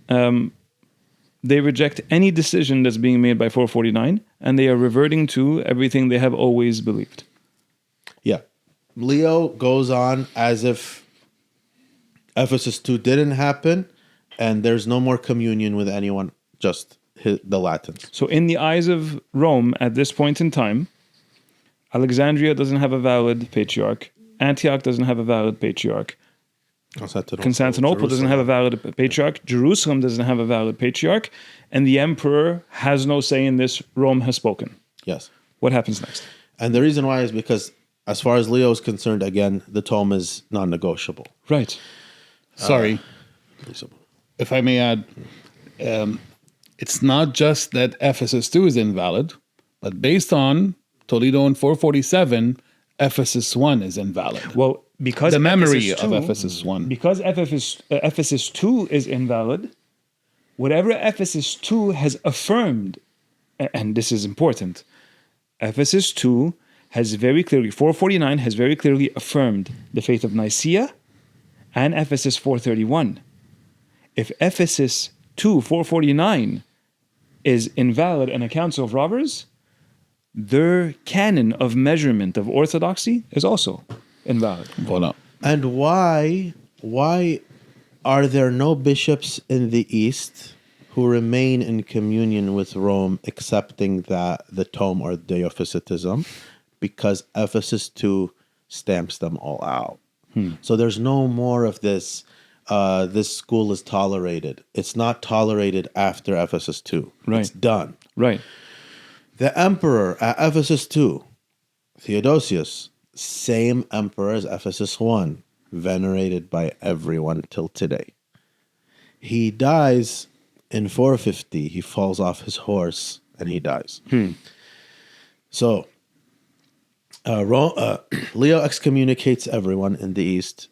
they reject any decision that's being made by 449, and they are reverting to everything they have always believed. Yeah. Leo goes on as if Ephesus II didn't happen, and there's no more communion with anyone, just the Latins. So in the eyes of Rome at this point in time, Alexandria doesn't have a valid patriarch. Antioch doesn't have a valid patriarch. Constantinople doesn't have a valid patriarch. Jerusalem doesn't have a valid patriarch. And the emperor has no say in this. Rome has spoken. Yes. What happens next? And the reason why is because, as far as Leo is concerned, again, the tome is non-negotiable. Right. Sorry, if I may add, it's not just that Ephesus 2 is invalid, but based on Toledo in 447, Ephesus 1 is invalid. Well, because The memory Ephesus of 2 Ephesus 1. Because Ephesus 2 is invalid, whatever Ephesus 2 has affirmed, and this is important, Ephesus 2 has very clearly, 449 has very clearly affirmed the faith of Nicaea and Ephesus 431. If Ephesus 2, 449 is invalid and a council of robbers, their canon of measurement of orthodoxy is also invalid. Voilà. And why are there no bishops in the East who remain in communion with Rome, accepting that the tome or Diophysitism? Because Ephesus 2 stamps them all out. So there's no more of this. This school is tolerated. It's not tolerated after Ephesus 2. Right. It's done. Right. The emperor at Ephesus 2, Theodosius, same emperor as Ephesus 1, venerated by everyone till today. He dies in 450. He falls off his horse and he dies. So Leo excommunicates everyone in the East.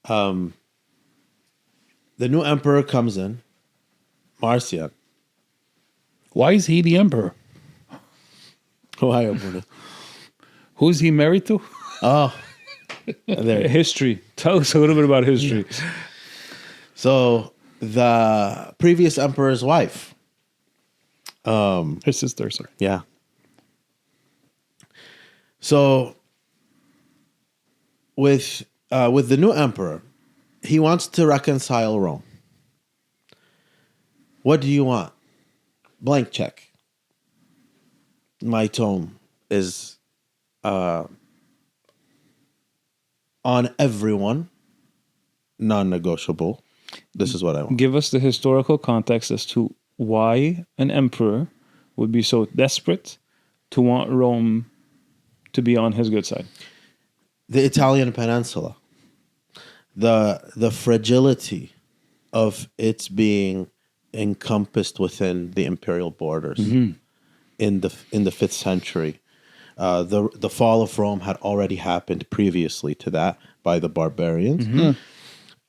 The new emperor comes in, Marcion. Why is he the emperor? Why, Abuna? Who's he married to? Oh, there. History. Tell us a little bit about history. So the previous emperor's wife. His sister, sorry. Yeah. So with the new emperor, he wants to reconcile Rome. What do you want? Blank check. My tome is on everyone, non-negotiable. This is what I want. Give us the historical context as to why an emperor would be so desperate to want Rome to be on his good side. The Italian peninsula, the fragility of its being encompassed within the imperial borders in the 5th century. The fall of Rome had already happened previously to that by the barbarians,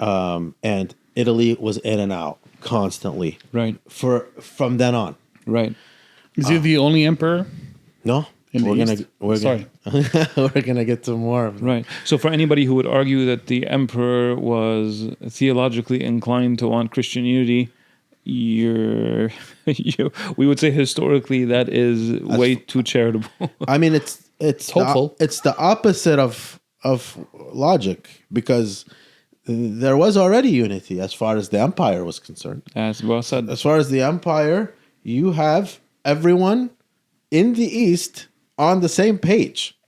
and Italy was in and out constantly. Right. From then on. Right. Is he the only emperor? No, In the East? we're gonna get to more. Right. So for anybody who would argue that the emperor was theologically inclined to want Christian unity, we would say historically that is way too charitable. I mean, it's hopeful. It's the opposite of logic, because there was already unity as far as the empire was concerned. As well said. As far as the empire, you have everyone in the East on the same page.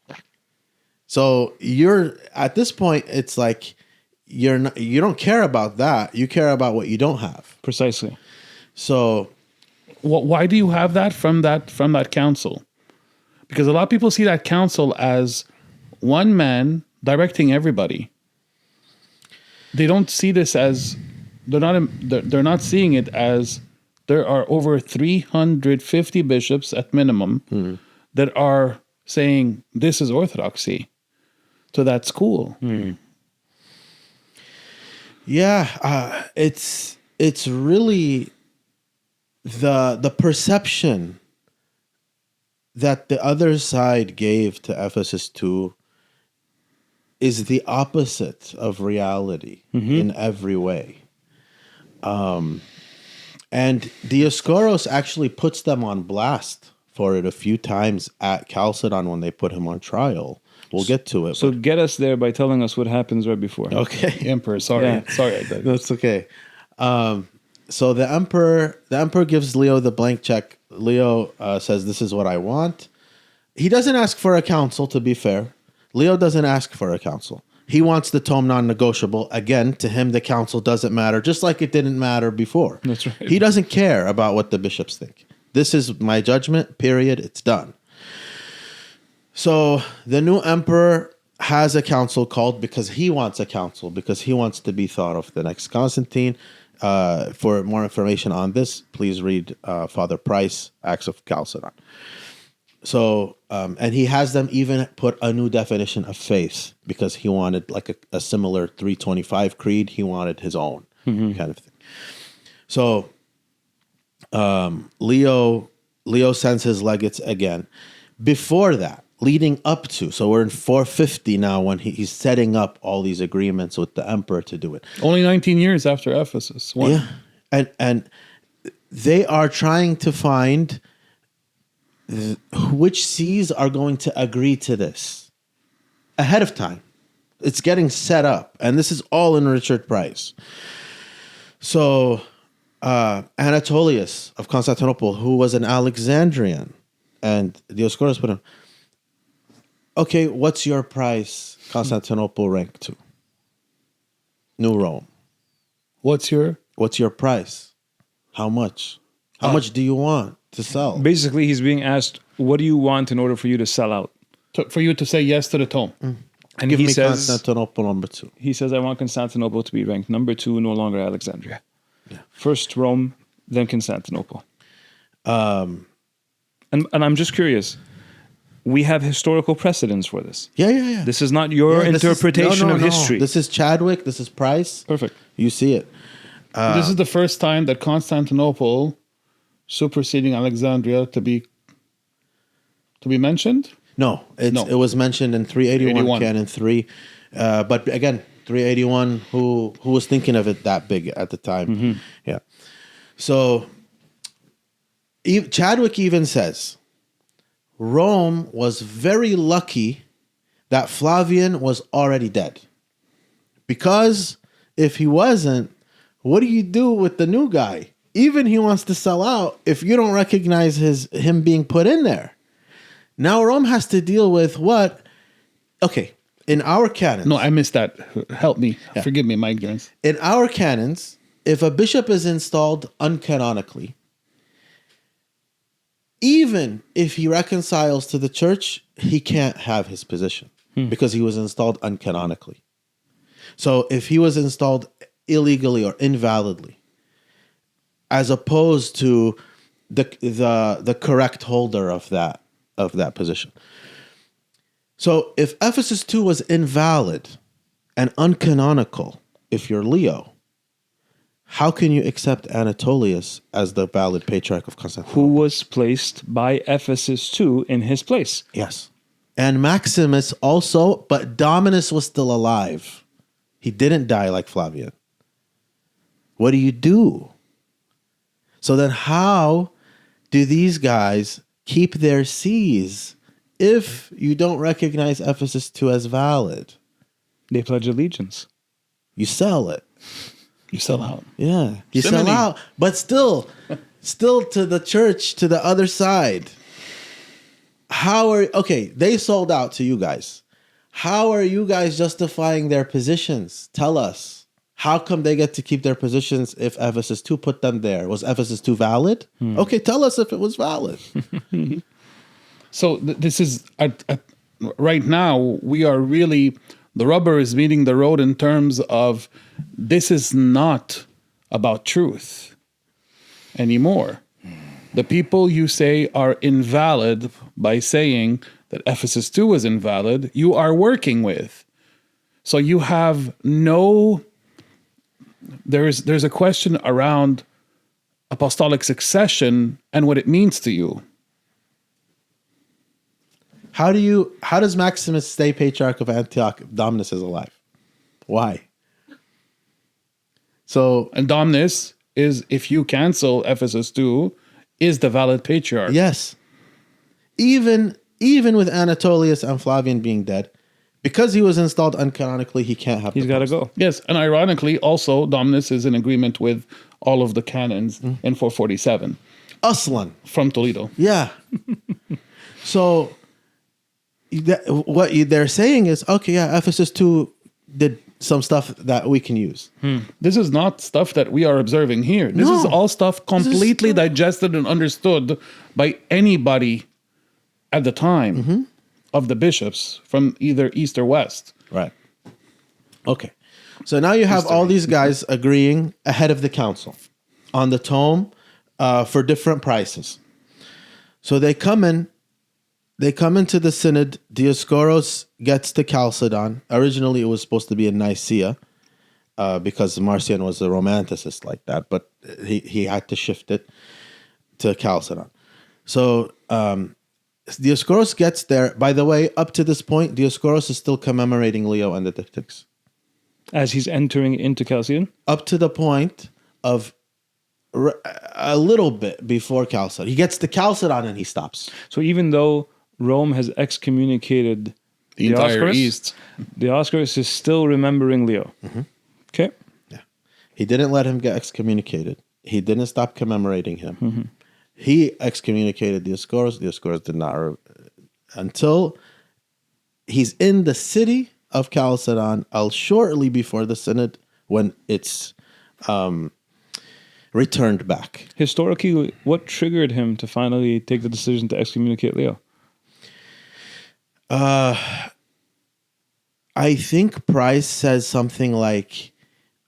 So you're at this point, it's like you don't care about that. You care about what you don't have. Precisely. So Why do you have that from that council? Because a lot of people see that council as one man directing everybody. They don't see this as they're not seeing it as there are over 350 bishops at minimum that are saying this is orthodoxy. So that's cool. yeah, it's really the perception that the other side gave to Ephesus 2 is the opposite of reality in every way. And Dioscoros actually puts them on blast for it a few times at Chalcedon when they put him on trial. We'll get to it. So get us there by telling us what happens right before. Okay. Emperor, sorry. Yeah. Sorry. I That's okay. So the emperor gives Leo the blank check. Leo says, "This is what I want." He doesn't ask for a council, to be fair. Leo doesn't ask for a council. He wants the tome non-negotiable. Again, to him, the council doesn't matter, just like it didn't matter before. That's right. He doesn't care about what the bishops think. This is my judgment, period. It's done. So the new emperor has a council called because he wants a council, because he wants to be thought of the next Constantine. For more information on this, please read Father Price, Acts of Chalcedon. So, and he has them even put a new definition of faith because he wanted like a similar 325 creed. He wanted his own kind of thing. So, Leo sends his legates again. Before that, leading up to, so we're in 450 now when he's setting up all these agreements with the emperor to do it. Only 19 years after Ephesus. Yeah, and they are trying to find which sees are going to agree to this ahead of time. It's getting set up, and this is all in Richard Price. So Anatolius of Constantinople, who was an Alexandrian, and Dioscorus put him, okay, what's your price, Constantinople rank to? New Rome. What's your price? How much? How much do you want to sell? Basically, he's being asked, what do you want in order for you to sell out? for you to say yes to the tome? And Give he me says, Constantinople number 2. he says, I want Constantinople to be ranked number 2, no longer Alexandria. First Rome, then Constantinople. And I'm just curious. We have historical precedents for this. Yeah. This is not your interpretation of history. This is Chadwick. This is Price. Perfect. You see it. This is the first time that Constantinople superseding Alexandria to be mentioned. No, it was mentioned in 381 Canon 3. But again, 381, who was thinking of it that big at the time? Yeah. So Chadwick even says, Rome was very lucky that Flavian was already dead. Because if he wasn't, what do you do with the new guy? Even he wants to sell out if you don't recognize him being put in there. Now Rome has to deal with what? Okay, in our canons. No, I missed that. Help me. Yeah. Forgive me, my ignorance. In our canons, if a bishop is installed uncanonically, even if he reconciles to the church, he can't have his position because he was installed uncanonically. So if he was installed illegally or invalidly, as opposed to the correct holder of that position. So if Ephesus 2 was invalid and uncanonical, if you're Leo, how can you accept Anatolius as the valid patriarch of Constantinople? Who was placed by Ephesus 2 in his place. Yes. And Maximus also, but Dominus was still alive. He didn't die like Flavian. What do you do? So then how do these guys keep their sees if you don't recognize Ephesus 2 as valid? They pledge allegiance. You sell it. You sell out. Yeah. You Simony. sell out. But still to the church, to the other side. They sold out to you guys. How are you guys justifying their positions? Tell us. How come they get to keep their positions if Ephesus 2 put them there? Was Ephesus 2 valid? Okay, tell us if it was valid. So this is, right now, we are really, the rubber is meeting the road in terms of this is not about truth anymore. The people you say are invalid by saying that Ephesus 2 is invalid, you are working with. So you have no... There's a question around apostolic succession and what it means to you. How does Maximus stay patriarch of Antioch if Dominus is alive? Why? So, And Dominus is, if you cancel Ephesus 2, is the valid patriarch. yes. Even with Anatolius and Flavian being dead, because he was installed uncanonically, he can't have He's got to go. Yes, and ironically, also, Dominus is in agreement with all of the canons in 447 Aslan. from Toledo. Yeah. So what they're saying is, okay, yeah, Ephesus 2 did some stuff that we can use. This is not stuff that we are observing here. This is No. all stuff completely stuff- digested and understood by anybody at the time of the bishops from either east or west. Right. Okay. So now you have all these guys agreeing ahead of the council on the tome for different prices. So they come into the synod. Dioscoros gets to Chalcedon. Originally, it was supposed to be in Nicaea because Marcion was a romanticist like that, but he had to shift it to Chalcedon. So Dioscoros gets there. By the way, up to this point, Dioscoros is still commemorating Leo and the Diptychs. As he's entering into Chalcedon? Up to the point of a little bit before Chalcedon. He gets to Chalcedon and he stops. So even though Rome has excommunicated The entire Dioscorus, east. Dioscorus is still remembering Leo. Okay. Yeah. He didn't let him get excommunicated. He didn't stop commemorating him. He excommunicated Dioscorus. Dioscorus did not until he's in the city of Chalcedon shortly before the synod when it's returned back. Historically, what triggered him to finally take the decision to excommunicate Leo? I think Price says something like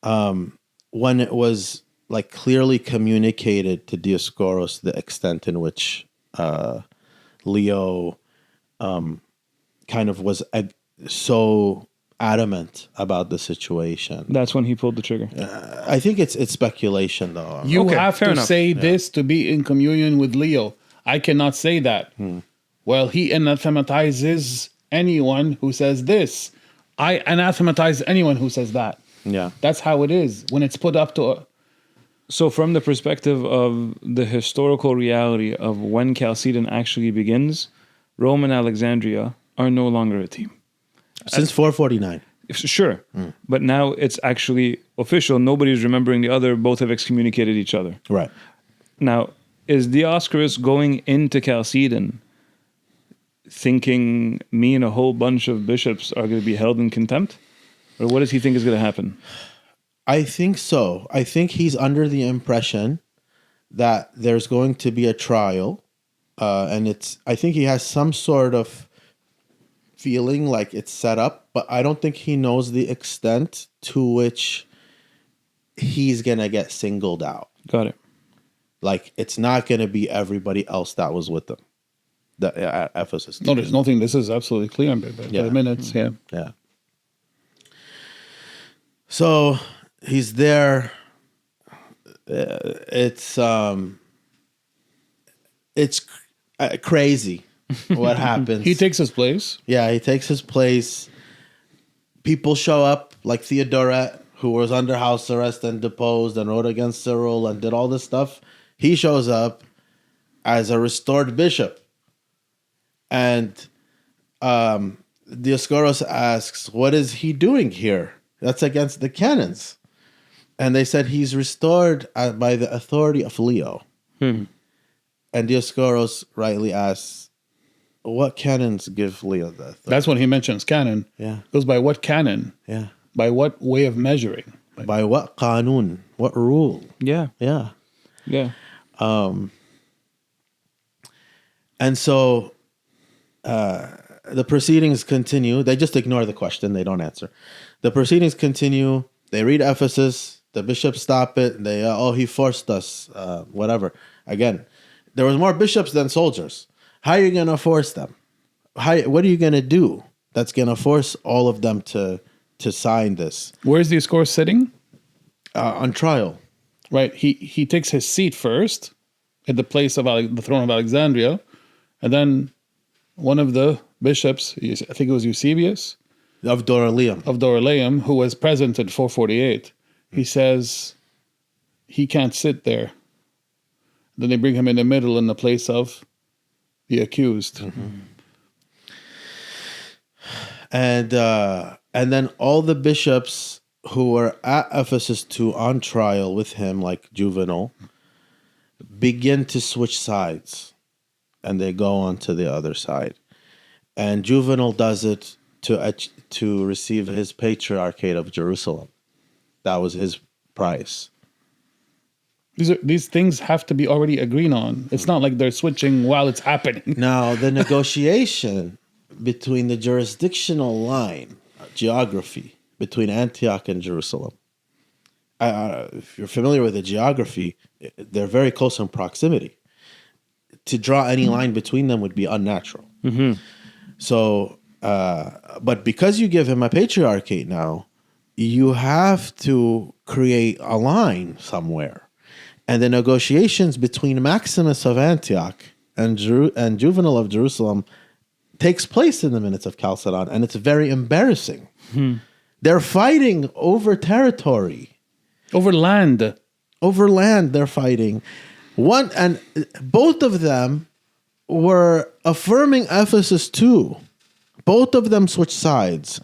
when it was like clearly communicated to Dioscoros the extent in which Leo kind of was so adamant about the situation. That's when he pulled the trigger. I think it's speculation though. You Okay, have fair to enough. say this to be in communion with Leo. I cannot say that. Well, he anathematizes anyone who says this. I anathematize anyone who says that. Yeah. That's how it is when it's put up to. So from the perspective of the historical reality of when Chalcedon actually begins, Rome and Alexandria are no longer a team. Since 449. Sure. But now it's actually official. Nobody's remembering the other. Both have excommunicated each other. Right. Now, is Dioscorus going into Chalcedon thinking me and a whole bunch of bishops are going to be held in contempt? Or what does he think is going to happen? I think so. I think he's under the impression that there's going to be a trial, and I think he has some sort of feeling like it's set up, but I don't think he knows the extent to which he's gonna get singled out. Got it. Like it's not gonna be everybody else that was with them. At Ephesus. No, there's nothing. This is absolutely clear by Yeah. the minutes. Yeah. Yeah. So he's there. It's crazy what happens. He takes his place. Yeah, he takes his place. People show up like Theodoret, who was under house arrest and deposed and wrote against Cyril and did all this stuff. He shows up as a restored bishop. And Dioscoros asks, what is he doing here? That's against the canons. And they said he's restored by the authority of Leo. And Dioscoros rightly asks, what canons give Leo the authority? That's when he mentions canon. Yeah. Goes by what canon? Yeah. By what way of measuring? By what qanun? What rule? Yeah. Yeah. Yeah. And so the proceedings continue. They just ignore the question. They don't answer. The proceedings continue. They read Ephesus. The bishops stop it. They, he forced us, whatever. Again, there was more bishops than soldiers. How are you going to force them? What are you going to do that's going to force all of them to sign this? Where's the score sitting? On trial. Right. He takes his seat first at the place of the throne of Alexandria, and then one of the bishops, I think it was Eusebius Of Dorylaeum. of Dorylaeum, who was present at 448, he says he can't sit there. Then they bring him in the middle in the place of the accused. And then all the bishops who were at Ephesus too on trial with him, like Juvenal, begin to switch sides. And they go on to the other side. And Juvenal does it to receive his patriarchate of Jerusalem. That was his price. These things have to be already agreed on. It's not like they're switching while it's happening. Now, the negotiation between the jurisdictional line, geography, between Antioch and Jerusalem. If you're familiar with the geography, they're very close in proximity. To draw any line between them would be unnatural. So, but because you give him a patriarchate now, you have to create a line somewhere. And the negotiations between Maximus of Antioch and Juvenal of Jerusalem takes place in the minutes of Chalcedon, and it's very embarrassing. They're fighting over territory. Over land. Over land, they're fighting. And both of them were affirming Ephesus too. Both of them switched sides.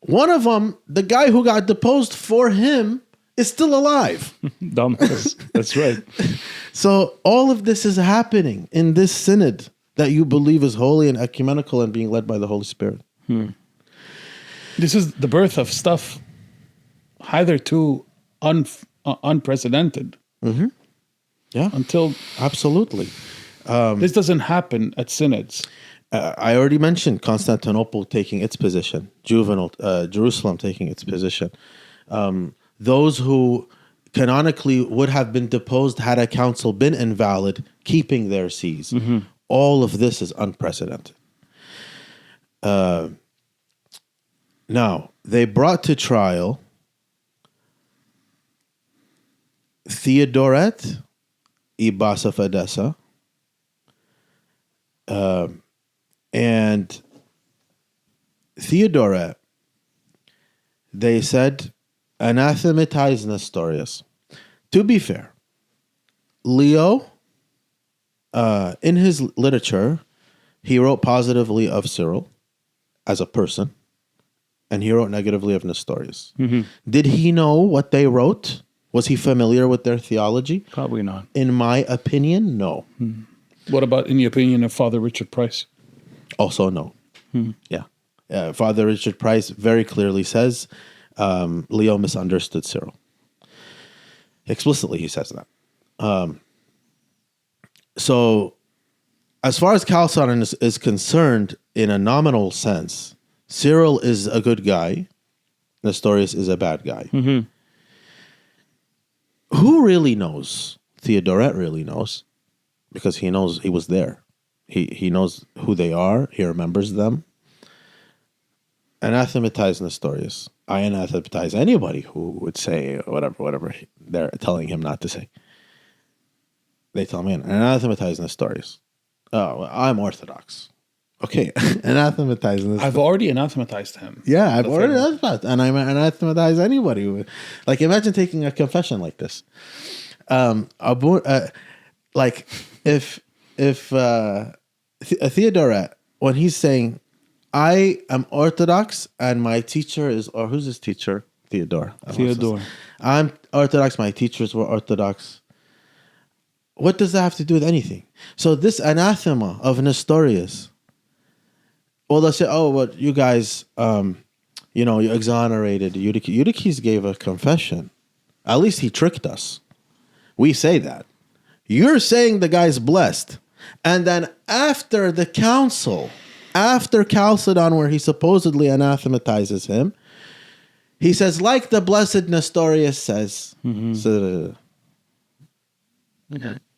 One of them, the guy who got deposed for him, is still alive. Dumb. That's right. So all of this is happening in this synod that you believe is holy and ecumenical and being led by the Holy Spirit. This is the birth of stuff hitherto unprecedented. Yeah, Until absolutely. this doesn't happen at synods. I already mentioned Constantinople taking its position, Jerusalem taking its position. Those who canonically would have been deposed had a council been invalid, keeping their sees. All of this is unprecedented. Now, they brought to trial Theodoret, Ibas of Edessa, and Theodoret, they said, anathematized Nestorius. To be fair, Leo, in his literature, he wrote positively of Cyril as a person, and he wrote negatively of Nestorius. Did he know what they wrote? Was he familiar with their theology? Probably not. In my opinion, no. What about in the opinion of Father Richard Price? Also, no. Yeah. Father Richard Price very clearly says Leo misunderstood Cyril. Explicitly, he says that. So, as far as Chalcedon is concerned, in a nominal sense, Cyril is a good guy. Nestorius is a bad guy. Who really knows? Theodoret really knows, because he knows he was there. He knows who they are. He remembers them. Anathematize Nestorius. I anathematize anybody who would say whatever they're telling him not to say. They tell me, anathematize Nestorius. Oh, I'm Orthodox. Okay, anathematize Nestorius. I've already anathematized him. Yeah, I've already anathematized, and I anathematize anybody. Like, imagine taking a confession like this. Like if Theodoret, when he's saying, I am Orthodox and my teacher is, or who's his teacher? Theodore. I'm Orthodox, my teachers were Orthodox. What does that have to do with anything? So this anathema of Nestorius, well, they'll say, oh, well, you guys, you exonerated Eutyches. Eutyches gave a confession. At least he tricked us. We say that. You're saying the guy's blessed. And then after the council, after Chalcedon, where he supposedly anathematizes him, he says, like the blessed Nestorius says. So,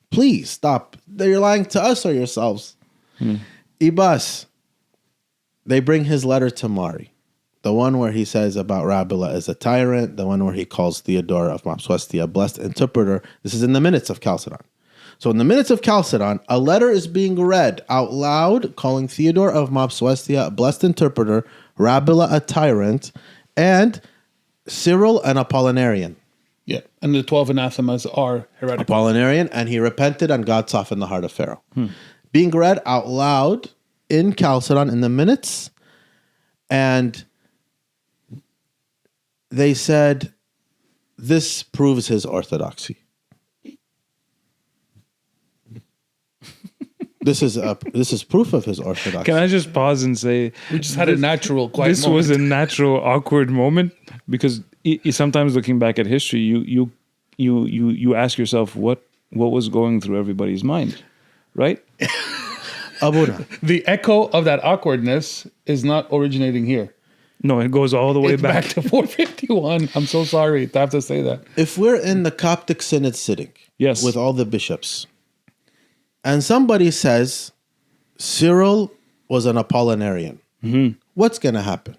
please stop. You're lying to us or yourselves. Ibas, they bring his letter to Mari. The one where he says about Rabila as a tyrant, the one where he calls Theodora of Mopsuestia a blessed interpreter. This is in the minutes of Chalcedon. So in the minutes of Chalcedon, a letter is being read out loud, calling Theodore of Mopsuestia a blessed interpreter, Rabila a tyrant, and Cyril an Apollinarian. Yeah, and the 12 anathemas are heretical. Apollinarian, and he repented, and God softened the heart of Pharaoh. Being read out loud in Chalcedon in the minutes, and they said, this proves his orthodoxy. This is proof of his orthodoxy. Can I just pause and say We just had a natural quiet this moment. was a natural awkward moment because sometimes looking back at history, you ask yourself what was going through everybody's mind, right? Abuna. The echo of that awkwardness is not originating here. No, it goes all the way It's back to 451. I'm so sorry to have to say that. If we're in the Coptic Synod sitting, Yes. with all the bishops, and somebody says Cyril was an Apollinarian, what's going to happen?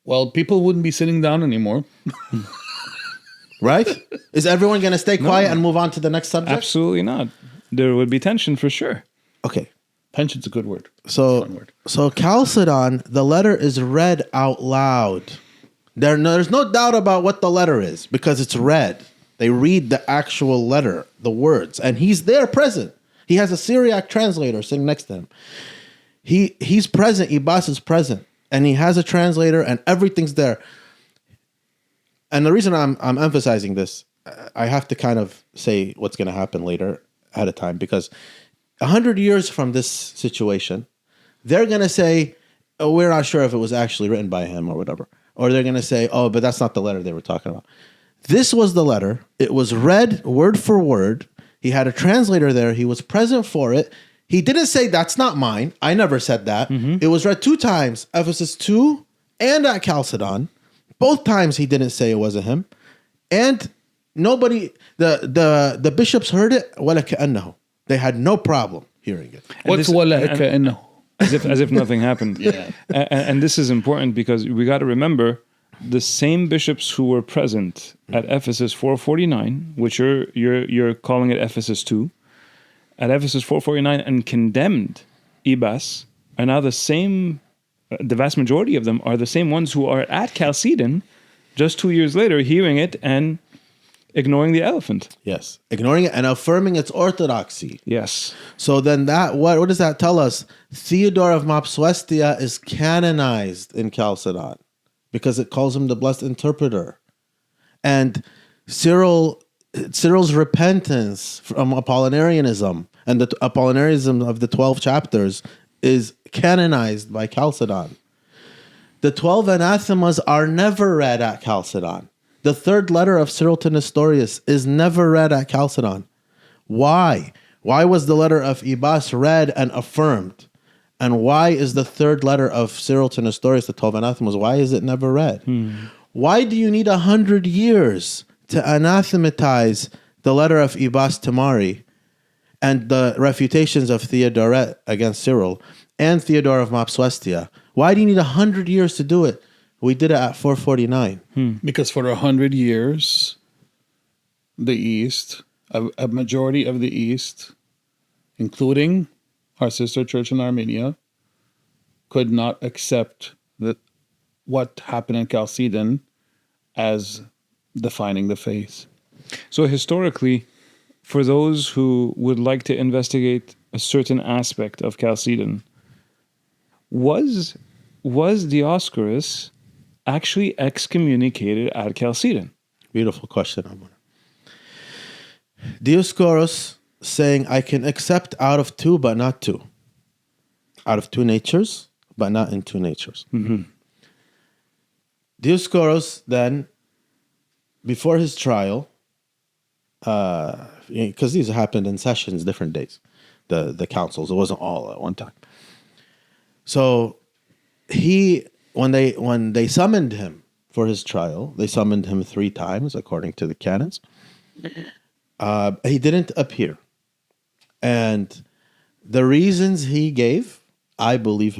Well, people wouldn't be sitting down anymore. Right? Is everyone going to stay quiet and move on to the next subject? Absolutely not. There would be tension for sure. Okay. Pension's a good word. So, Fun word. so Chalcedon, the letter is read out loud. There's no doubt about what the letter is because it's read. They read the actual letter, the words, and he's there present. He has a Syriac translator sitting next to him. He's present. Ibas is present, and he has a translator, and everything's there. And the reason I'm emphasizing this, I have to kind of say what's going to happen later ahead of time because 100 years from this situation, they're going to say, oh, we're not sure if it was actually written by him or whatever. Or they're going to say, oh, but that's not the letter they were talking about. This was the letter. It was read word for word. He had a translator there. He was present for it. He didn't say, that's not mine. I never said that. It was read 2 times, Ephesus 2 and at Chalcedon. Both times he didn't say it wasn't him. And nobody, the bishops heard it. وَلَا كَأَنَّهُ. They had no problem hearing it. What's وَلَا كَأَنَّهُ? As if nothing happened. Yeah. And this is important because we got to remember the same bishops who were present at Ephesus 449, which you're calling it Ephesus 2, at Ephesus 449 and condemned Ibas, are now the same. The vast majority of them are the same ones who are at Chalcedon just 2 years later, hearing it and ignoring the elephant. Yes. Ignoring it and affirming its orthodoxy. Yes. So then what does that tell us? Theodore of Mopsuestia is canonized in Chalcedon because it calls him the blessed interpreter. And Cyril's repentance from Apollinarianism and the Apollinarianism of the 12 chapters is canonized by Chalcedon. The 12 anathemas are never read at Chalcedon. The third letter of Cyril to Nestorius is never read at Chalcedon. Why? Why was the letter of Ibas read and affirmed? And why is the third letter of Cyril to Nestorius, the 12 anathemas, why is it never read? Why do you need 100 years to anathematize the letter of Ibas to Mari and the refutations of Theodoret against Cyril and Theodore of Mopsuestia? Why do you need 100 years to do it? We did it at 449. Because for 100 years, the East, a majority of the East, including our sister church in Armenia, could not accept what happened in Chalcedon as defining the faith. So historically, for those who would like to investigate a certain aspect of Chalcedon, was Dioscorus actually excommunicated at Chalcedon? Beautiful question, Amor. Dioscorus saying, I can accept out of 2, but not 2. Out of 2 natures, but not in 2 natures. Dioscorus then, before his trial, because these happened in sessions, different days, the councils, it wasn't all at one time. So when they summoned him for his trial, they summoned him 3 times according to the canons. He didn't appear. And the reasons he gave, I believe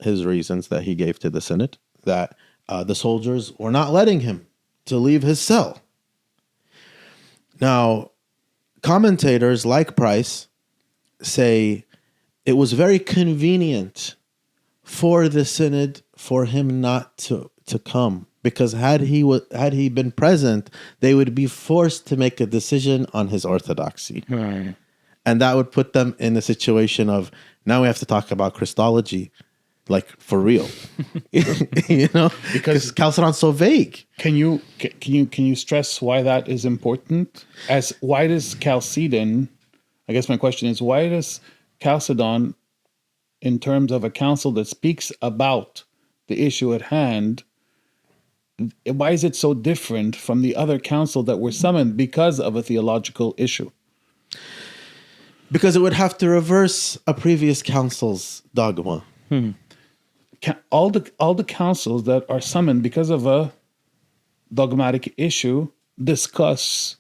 his reasons that he gave to the Synod, that the soldiers were not letting him to leave his cell. Now, commentators like Price say it was very convenient for the Synod for him not to come, because had he been present, they would be forced to make a decision on his orthodoxy. Right. And that would put them in a situation of, now we have to talk about Christology, like for real. Because Chalcedon's so vague. Can you stress why that is important? Why does Chalcedon? I guess my question is, why does Chalcedon in terms of a council that speaks about the issue at hand, why is it so different from the other council that were summoned because of a theological issue? Because it would have to reverse a previous council's dogma. All the councils that are summoned because of a dogmatic issue discuss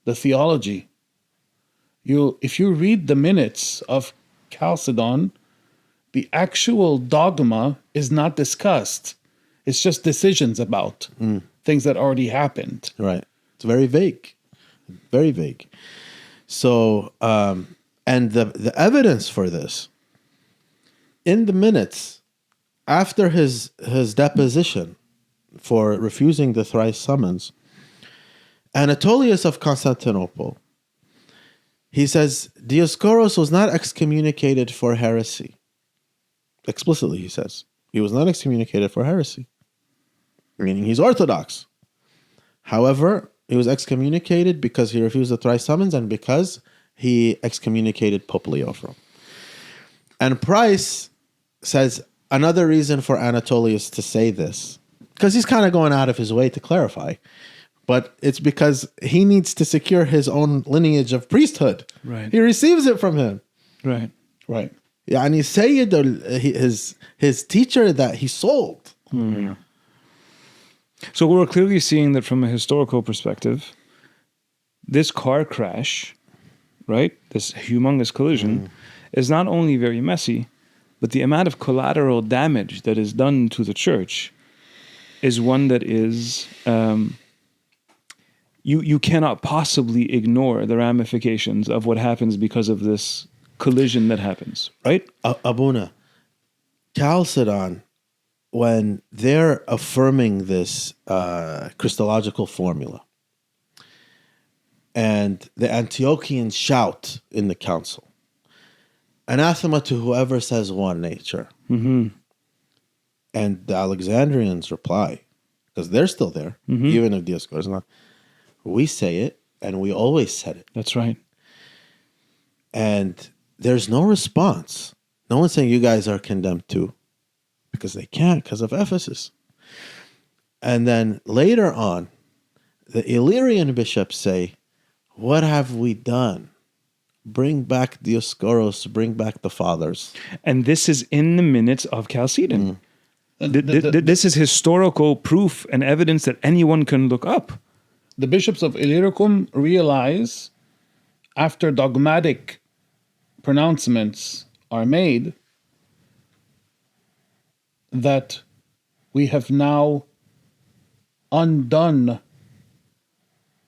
the theology. If you read the minutes of Chalcedon, the actual dogma is not discussed. It's just decisions about things that already happened. Right. It's very vague. Very vague. So, and the evidence for this, in the minutes, after his deposition for refusing the thrice summons, Anatolius of Constantinople, he says, Dioscoros was not excommunicated for heresy. Explicitly, he says. He was not excommunicated for heresy, meaning he's Orthodox. However, he was excommunicated because he refused the thrice summons and because he excommunicated Pope Leo from. And Price says another reason for Anatolius to say this, because he's kind of going out of his way to clarify, but it's because he needs to secure his own lineage of priesthood. Right. He receives it from him. Right. Yeah, and he's saying his teacher that he sold. So we're clearly seeing that from a historical perspective, this car crash, right, this humongous collision, is not only very messy, but the amount of collateral damage that is done to the church is one that is... You cannot possibly ignore the ramifications of what happens because of this collision that happens, right? Abuna, Chalcedon, when they're affirming this Christological formula, and the Antiochians shout in the council, anathema to whoever says one nature. And the Alexandrians reply, because they're still there, even if Dioscorus is not. We say it, and we always said it. That's right. And there's no response. No one's saying you guys are condemned too, because they can't, because of Ephesus. And then later on, the Illyrian bishops say, what have we done? Bring back Dioscoros, bring back the fathers. And this is in the minutes of Chalcedon. This is historical proof and evidence that anyone can look up. The bishops of Illyricum realize, after dogmatic pronouncements are made, that we have now undone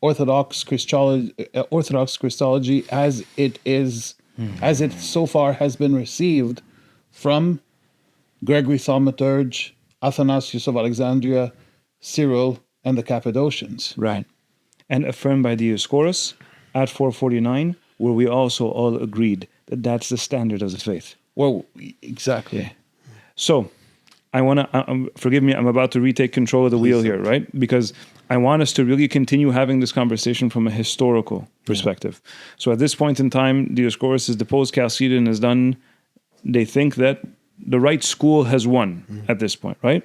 Orthodox Christology as it is, as it so far has been received from Gregory Thaumaturge, Athanasius of Alexandria, Cyril, and the Cappadocians. Right. And affirmed by Dioscorus at 449, where we also all agreed that that's the standard of the faith. Well, exactly. So, I want to, forgive me, I'm about to retake control of the wheel here, right? Because I want us to really continue having this conversation from a historical perspective. So at this point in time, Dioscorus is deposed, Chalcedon is done. They think that the right school has won at this point, right?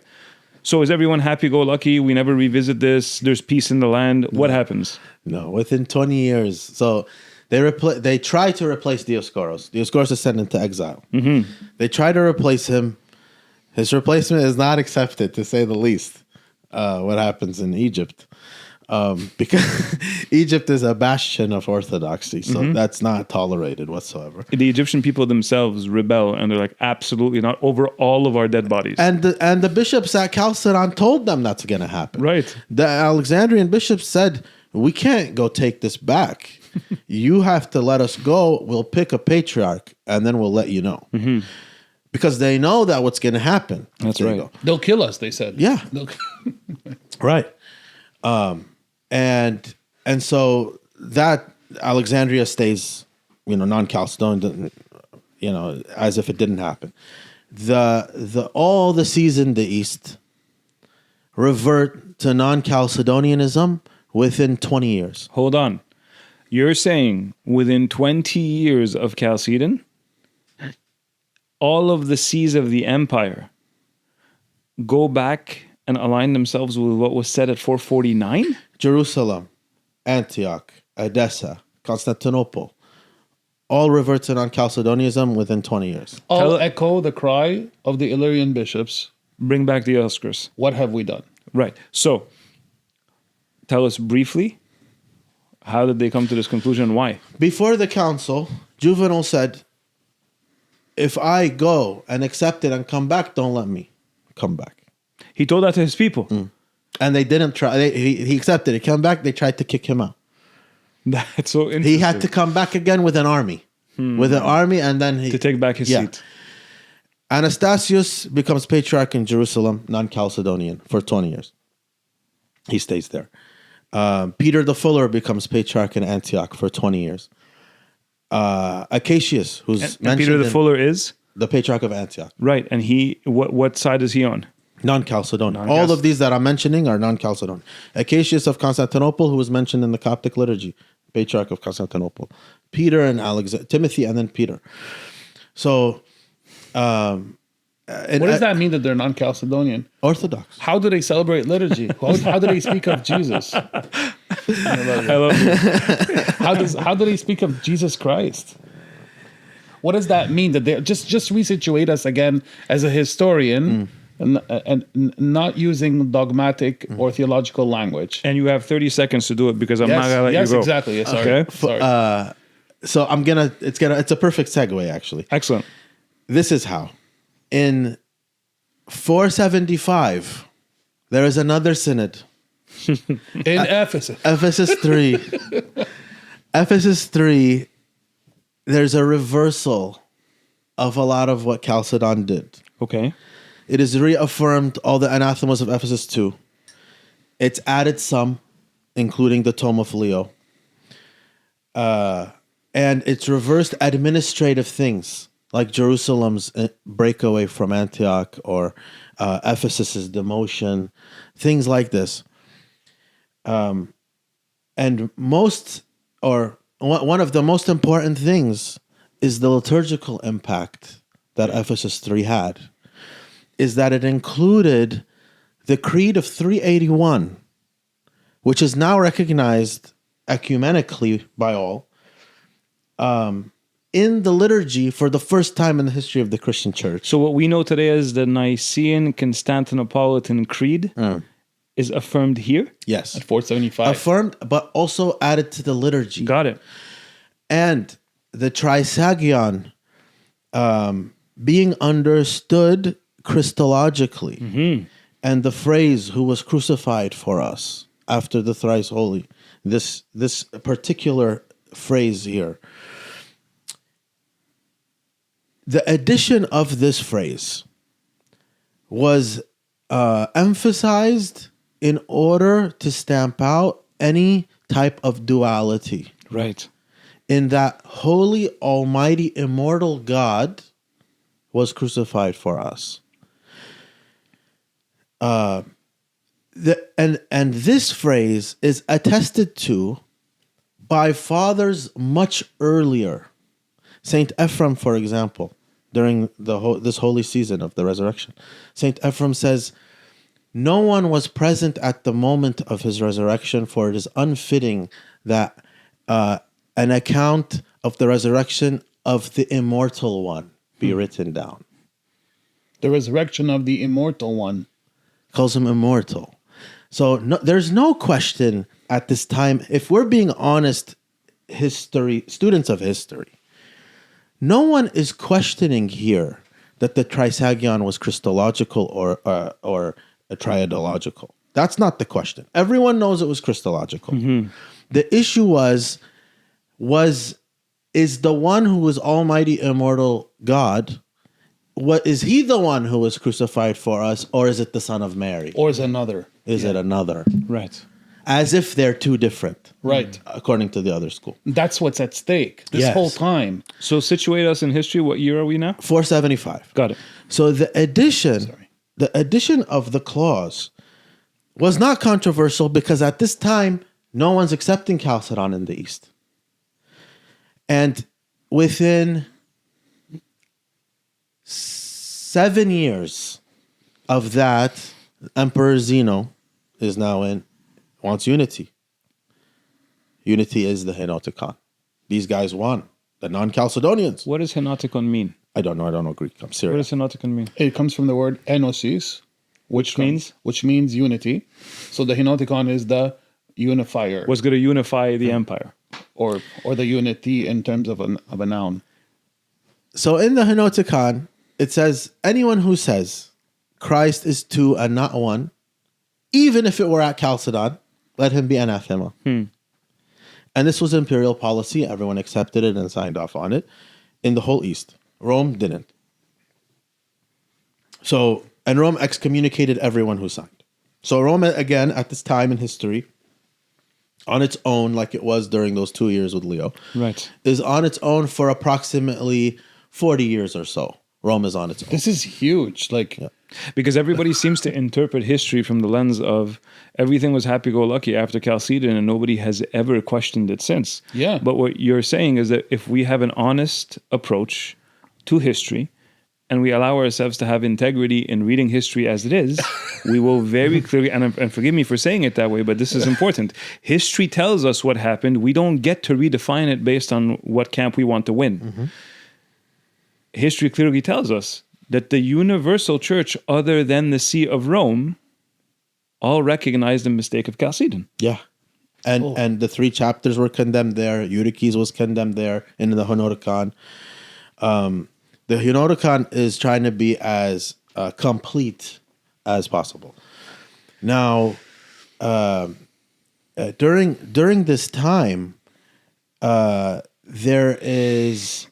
So is everyone happy-go-lucky? We never revisit this. There's peace in the land. What happens? No, within 20 years. So they try to replace Dioscoros. Dioscoros is sent into exile. They try to replace him. His replacement is not accepted, to say the least. What happens in Egypt? Because Egypt is a bastion of orthodoxy, so that's not tolerated whatsoever. The Egyptian people themselves rebel, and they're like, absolutely not, over all of our dead bodies. And the bishops at Chalcedon told them that's going to happen. Right. The Alexandrian bishops said, we can't go take this back. You have to let us go. We'll pick a patriarch, and then we'll let you know. Because they know that what's going to happen. That's right. Go. They'll kill us, they said. Yeah. Right. And so that Alexandria stays, non-Chalcedonian, as if it didn't happen. All the seas in the East revert to non-Chalcedonianism within 20 years. Hold on. You're saying within 20 years of Chalcedon, all of the sees of the empire go back and align themselves with what was said at 449? Jerusalem, Antioch, Edessa, Constantinople, all revert to non-Chalcedonianism within 20 years. All echo the cry of the Illyrian bishops. Bring back the Oscars. What have we done? Right. So, tell us briefly, how did they come to this conclusion and why? Before the council, Juvenal said, if I go and accept it and come back, don't let me come back. He told that to his people. And they didn't try. He accepted it. He came back. They tried to kick him out. That's so interesting. He had to come back again with an army. With an army, and then he... to take back his seat. Anastasius becomes patriarch in Jerusalem, non-Chalcedonian, for 20 years. He stays there. Peter the Fuller becomes patriarch in Antioch for 20 years. Acacius, who's And mentioned Peter the in Fuller is? the patriarch of Antioch. Right. And he, what side is he on? Non-Chalcedonian. All of these that I'm mentioning are non-Chalcedonian. Acacius of Constantinople, who was mentioned in the Coptic liturgy, patriarch of Constantinople. Peter and Timothy, and then Peter. So, What does that mean that they're non-Chalcedonian? Orthodox. How do they celebrate liturgy? How do they speak of Jesus? I love it. How do they speak of Jesus Christ? What does that mean? That they just resituate us again as a historian and not using dogmatic or theological language. And you have 30 seconds to do it because I'm not gonna let you go. Exactly. Yes, sorry. Okay. Sorry. So it's a perfect segue, actually. Excellent. This is how. In 475, there is another synod. In Ephesus. Ephesus 3. Ephesus 3, there's a reversal of a lot of what Chalcedon did. Okay. It is reaffirmed all the anathemas of Ephesus 2. It's added some, including the Tome of Leo. And it's reversed administrative things, like Jerusalem's breakaway from Antioch or Ephesus's demotion, things like this. And one of the most important things is the liturgical impact that Ephesus 3 had, is that it included the Creed of 381, which is now recognized ecumenically by all, in the liturgy for the first time in the history of the Christian church. So what we know today as the Nicene Constantinopolitan Creed is affirmed here? Yes. At 475. Affirmed, but also added to the liturgy. Got it. And the Trisagion being understood Christologically. And the phrase, who was crucified for us after the thrice holy, this particular phrase here. The addition of this phrase was emphasized in order to stamp out any type of duality. Right. In that holy, almighty, immortal God was crucified for us. And this phrase is attested to by fathers much earlier. Saint Ephrem, for example, during this holy season of the resurrection, Saint Ephrem says, "No one was present at the moment of his resurrection, for it is unfitting that an account of the resurrection of the immortal one be written down." The resurrection of the immortal one. Calls him immortal. So there's no question at this time, if we're being honest, students of history, no one is questioning here that the Trisagion was Christological or a triadological. That's not the question. Everyone knows it was Christological. The issue is the one who is almighty, immortal God, is he the one who was crucified for us, or is it the Son of Mary? Or is another. Is it another? Right. As if they're two different. Right. According to the other school. That's what's at stake this whole time. So situate us in history. What year are we now? 475. Got it. So the addition of the clause was not controversial because at this time, no one's accepting Chalcedon in the East. And within 7 years of that, Emperor Zeno is now wants unity. Unity is the Henotikon. These guys won. The non-Chalcedonians. What does Henotikon mean? I don't know Greek. I'm What serious. does Henotikon mean? It comes from the word enosis, which means unity. So the Henotikon is the unifier, Was going to unify the empire. or the unity in terms of a noun. So in the Henotikon, it says, anyone who says Christ is two and not one, even if it were at Chalcedon, let him be anathema. And this was imperial policy. Everyone accepted it and signed off on it in the whole East. Rome didn't. And Rome excommunicated everyone who signed. So Rome, again, at this time in history, on its own, like it was during those 2 years with Leo, Right. is on its own for approximately 40 years or so. Rome is on its own. This is huge. Like, Because everybody seems to interpret history from the lens of everything was happy-go-lucky after Chalcedon and nobody has ever questioned it since. Yeah. But what you're saying is that if we have an honest approach to history and we allow ourselves to have integrity in reading history as it is, we will very clearly, and forgive me for saying it that way, but this is important. History tells us what happened. We don't get to redefine it based on what camp we want to win. History clearly tells us that the universal church, other than the See of Rome, all recognized the mistake of Chalcedon. Yeah. And the 3 chapters were condemned there. Eutyches was condemned there in the Henotikon. The Henotikon is trying to be as complete as possible. Now, during this time, there is,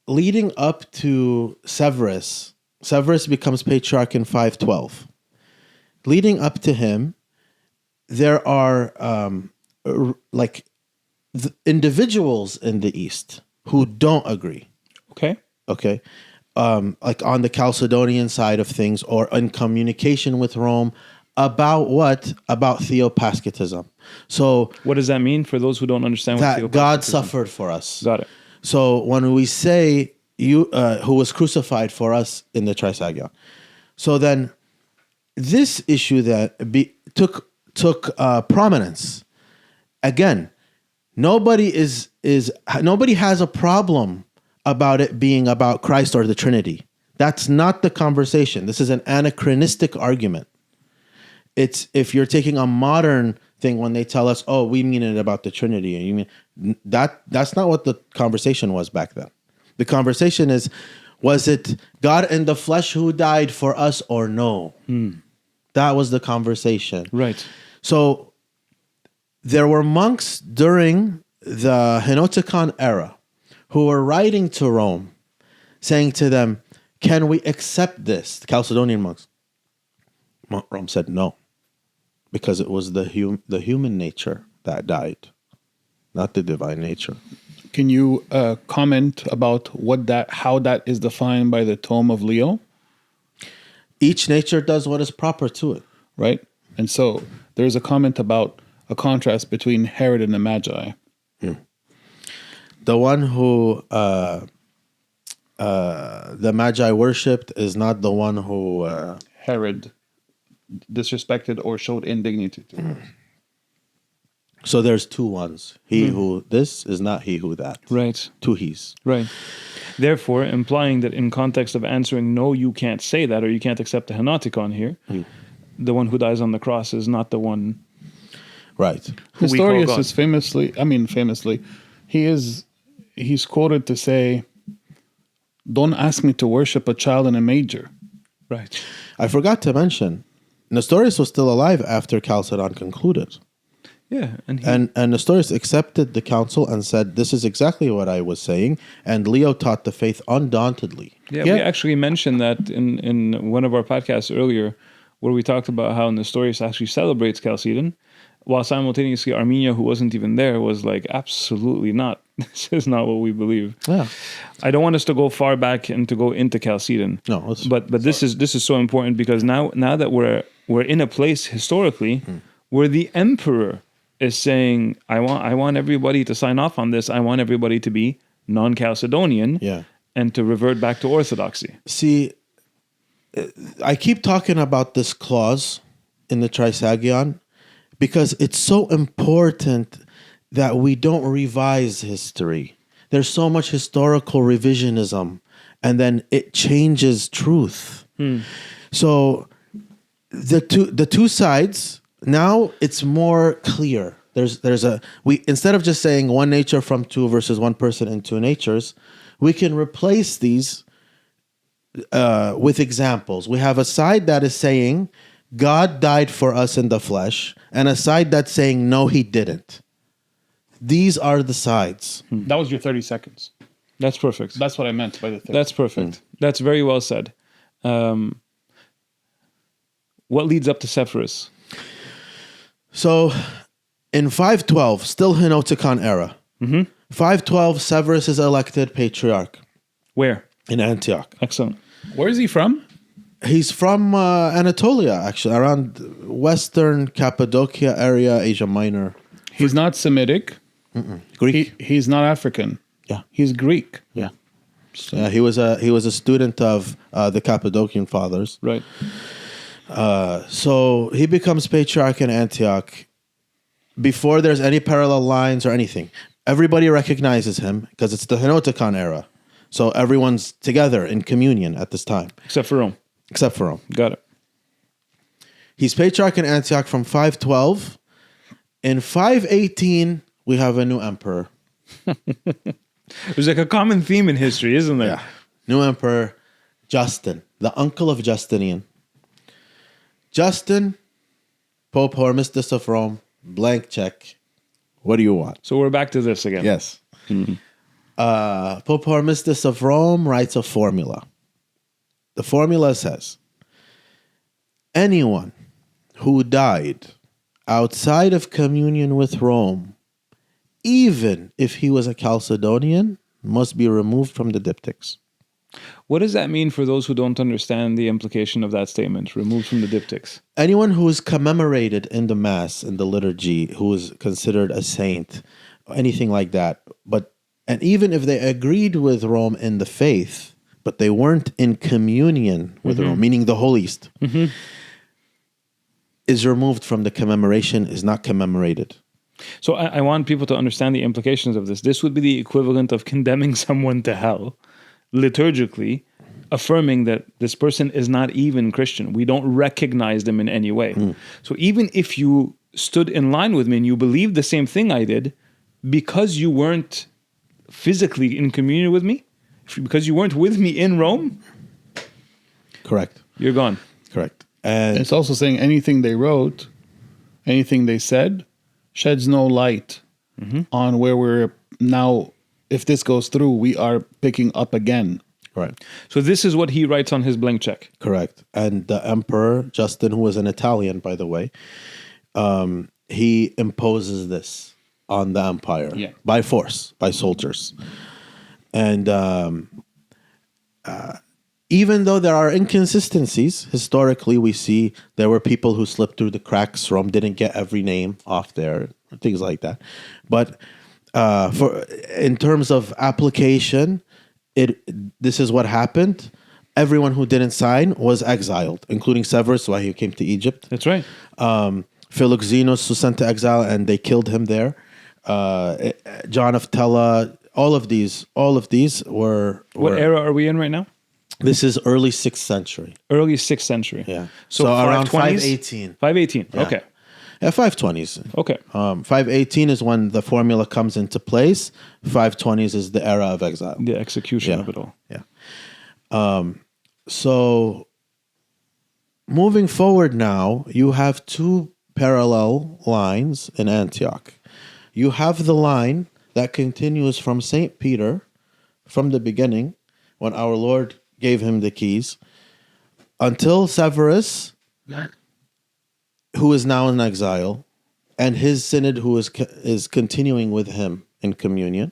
leading up to Severus becomes patriarch in 512. Leading up to him, there are individuals in the East who don't agree. Okay. Like on the Chalcedonian side of things, or in communication with Rome about what? About theopaschitism. So What does that mean for those who don't understand what that theopaschitism God is? suffered for us. Got it. So when we say who was crucified for us in the Trisagion, so then this issue that took prominence. Again, nobody has a problem about it being about Christ or the Trinity. That's not the conversation. This is an anachronistic argument. It's if you're taking a modern thing when they tell us, "Oh, we mean it about the Trinity," and you mean that's not what the conversation was back then. The conversation is, was it God in the flesh who died for us or no? That was the conversation. Right. So there were monks during the Henotikon era who were writing to Rome, saying to them, "Can we accept this?" The Chalcedonian monks. Rome said no, because it was the human nature that died, not the divine nature. can you comment about how that is defined by the Tome of Leo? Each nature does what is proper to it. Right? And so there's a comment about a contrast between Herod and the Magi. The one who the Magi worshipped is not the one who Herod disrespected or showed indignity to. So there's two ones. He who this is not he who that. Right. Two he's. Right. Therefore, implying that in context of answering no, you can't say that, or you can't accept the Henotikon here, the one who dies on the cross is not the one. Right. Who we call Historius God. is famously, he's quoted to say, "Don't ask me to worship a child in a manger." Right. I forgot to mention, Nestorius was still alive after Chalcedon concluded. Yeah. And Nestorius accepted the council and said, this is exactly what I was saying. And Leo taught the faith undauntedly. Yeah, we actually mentioned that in one of our podcasts earlier, where we talked about how Nestorius actually celebrates Chalcedon, while simultaneously Armenia, who wasn't even there, was like, absolutely not. This is not what we believe. Yeah. I don't want us to go far back and to go into Chalcedon. No, but this is so important, because now that we're in a place historically where the emperor is saying, I want everybody to sign off on this. I want everybody to be non-Chalcedonian, Yeah. and to revert back to Orthodoxy. See, I keep talking about this clause in the Trisagion because it's so important that we don't revise history. There's so much historical revisionism, and then it changes truth. So the two sides, now it's more clear. There's a we instead of just saying one nature from two versus one person in two natures, we can replace these with examples. We have a side that is saying God died for us in the flesh, and a side that's saying no, he didn't. These are the sides. That was your 30 seconds. That's perfect. That's what I meant by the 30. That's perfect. That's very well said. What leads up to Severus? So in 512, still Henotikon era, 512, Severus is elected patriarch Where? in Antioch. Excellent. Where is he from? He's from Anatolia, actually, around Western Cappadocia area, Asia Minor. He's not Semitic. Greek. He's not African. Yeah. He's Greek. Yeah. Yeah, he was a student of the Cappadocian fathers. Right. So he becomes patriarch in Antioch before there's any parallel lines or anything. Everybody recognizes him because it's the Henotikon era. So everyone's together in communion at this time. Except for Rome. Except for Rome. Got it. He's patriarch in Antioch from 512. In 518, we have a new emperor. There's like a common theme in history, isn't there? Yeah. New emperor, Justin, the uncle of Justinian. Justin, Pope Hormisdas of Rome, blank check. What do you want? So we're back to this again. Yes. Pope Hormisdas of Rome writes a formula. The formula says, anyone who died outside of communion with Rome, even if he was a Chalcedonian, must be removed from the diptychs. What does that mean for those who don't understand the implication of that statement, removed from the diptychs? Anyone who is commemorated in the Mass, in the liturgy, who is considered a saint, anything like that, and even if they agreed with Rome in the faith, but they weren't in communion with Rome, meaning the holiest, is removed from the commemoration, is not commemorated. So I want people to understand the implications of this. This would be the equivalent of condemning someone to hell, liturgically, affirming that this person is not even Christian. We don't recognize them in any way. So even if you stood in line with me and you believed the same thing I did, because you weren't physically in communion with me, because you weren't with me in Rome, Correct. you're gone. Correct. And It's also saying anything they wrote, anything they said, sheds no light on where we're now. If this goes through, we are picking up again. right. So this is what he writes on his blank check. Correct. And the emperor, Justin, who was an Italian, by the way, he imposes this on the empire by force, by soldiers. And even though there are inconsistencies, historically we see there were people who slipped through the cracks. Rome didn't get every name off there, things like that. But in terms of application, this is what happened. Everyone who didn't sign was exiled, including Severus, why he came to Egypt. That's right. Philoxenus was sent to exile, and they killed him there. John of Tella, all of these were. What era are we in right now? This is early 6th century. Early 6th century. Yeah. So around 520s? 518. 518. Yeah. Okay. Yeah, 520s. Okay. 518 is when the formula comes into place. 520s is the era of exile. The execution of it all. Yeah. So moving forward now, you have two parallel lines in Antioch. You have the line that continues from St. Peter, from the beginning, when our Lord gave him the keys, until Severus, who is now in exile, and his synod, who is continuing with him in communion.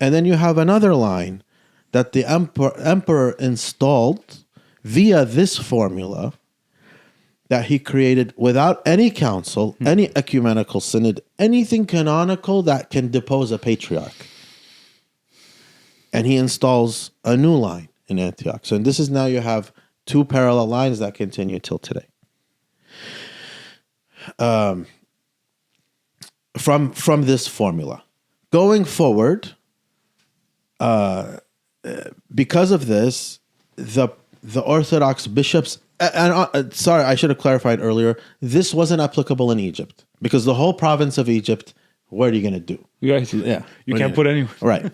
And then you have another line that the emperor installed via this formula that he created without any council, any ecumenical synod, anything canonical that can depose a patriarch. and he installs a new line in Antioch. So this is now you have two parallel lines that continue till today. From this formula. Going forward, because of this, the Orthodox bishops, sorry, I should have clarified earlier, this wasn't applicable in Egypt, because the whole province of Egypt, what are you going to do? Right. Yeah. You can't put anywhere. Right.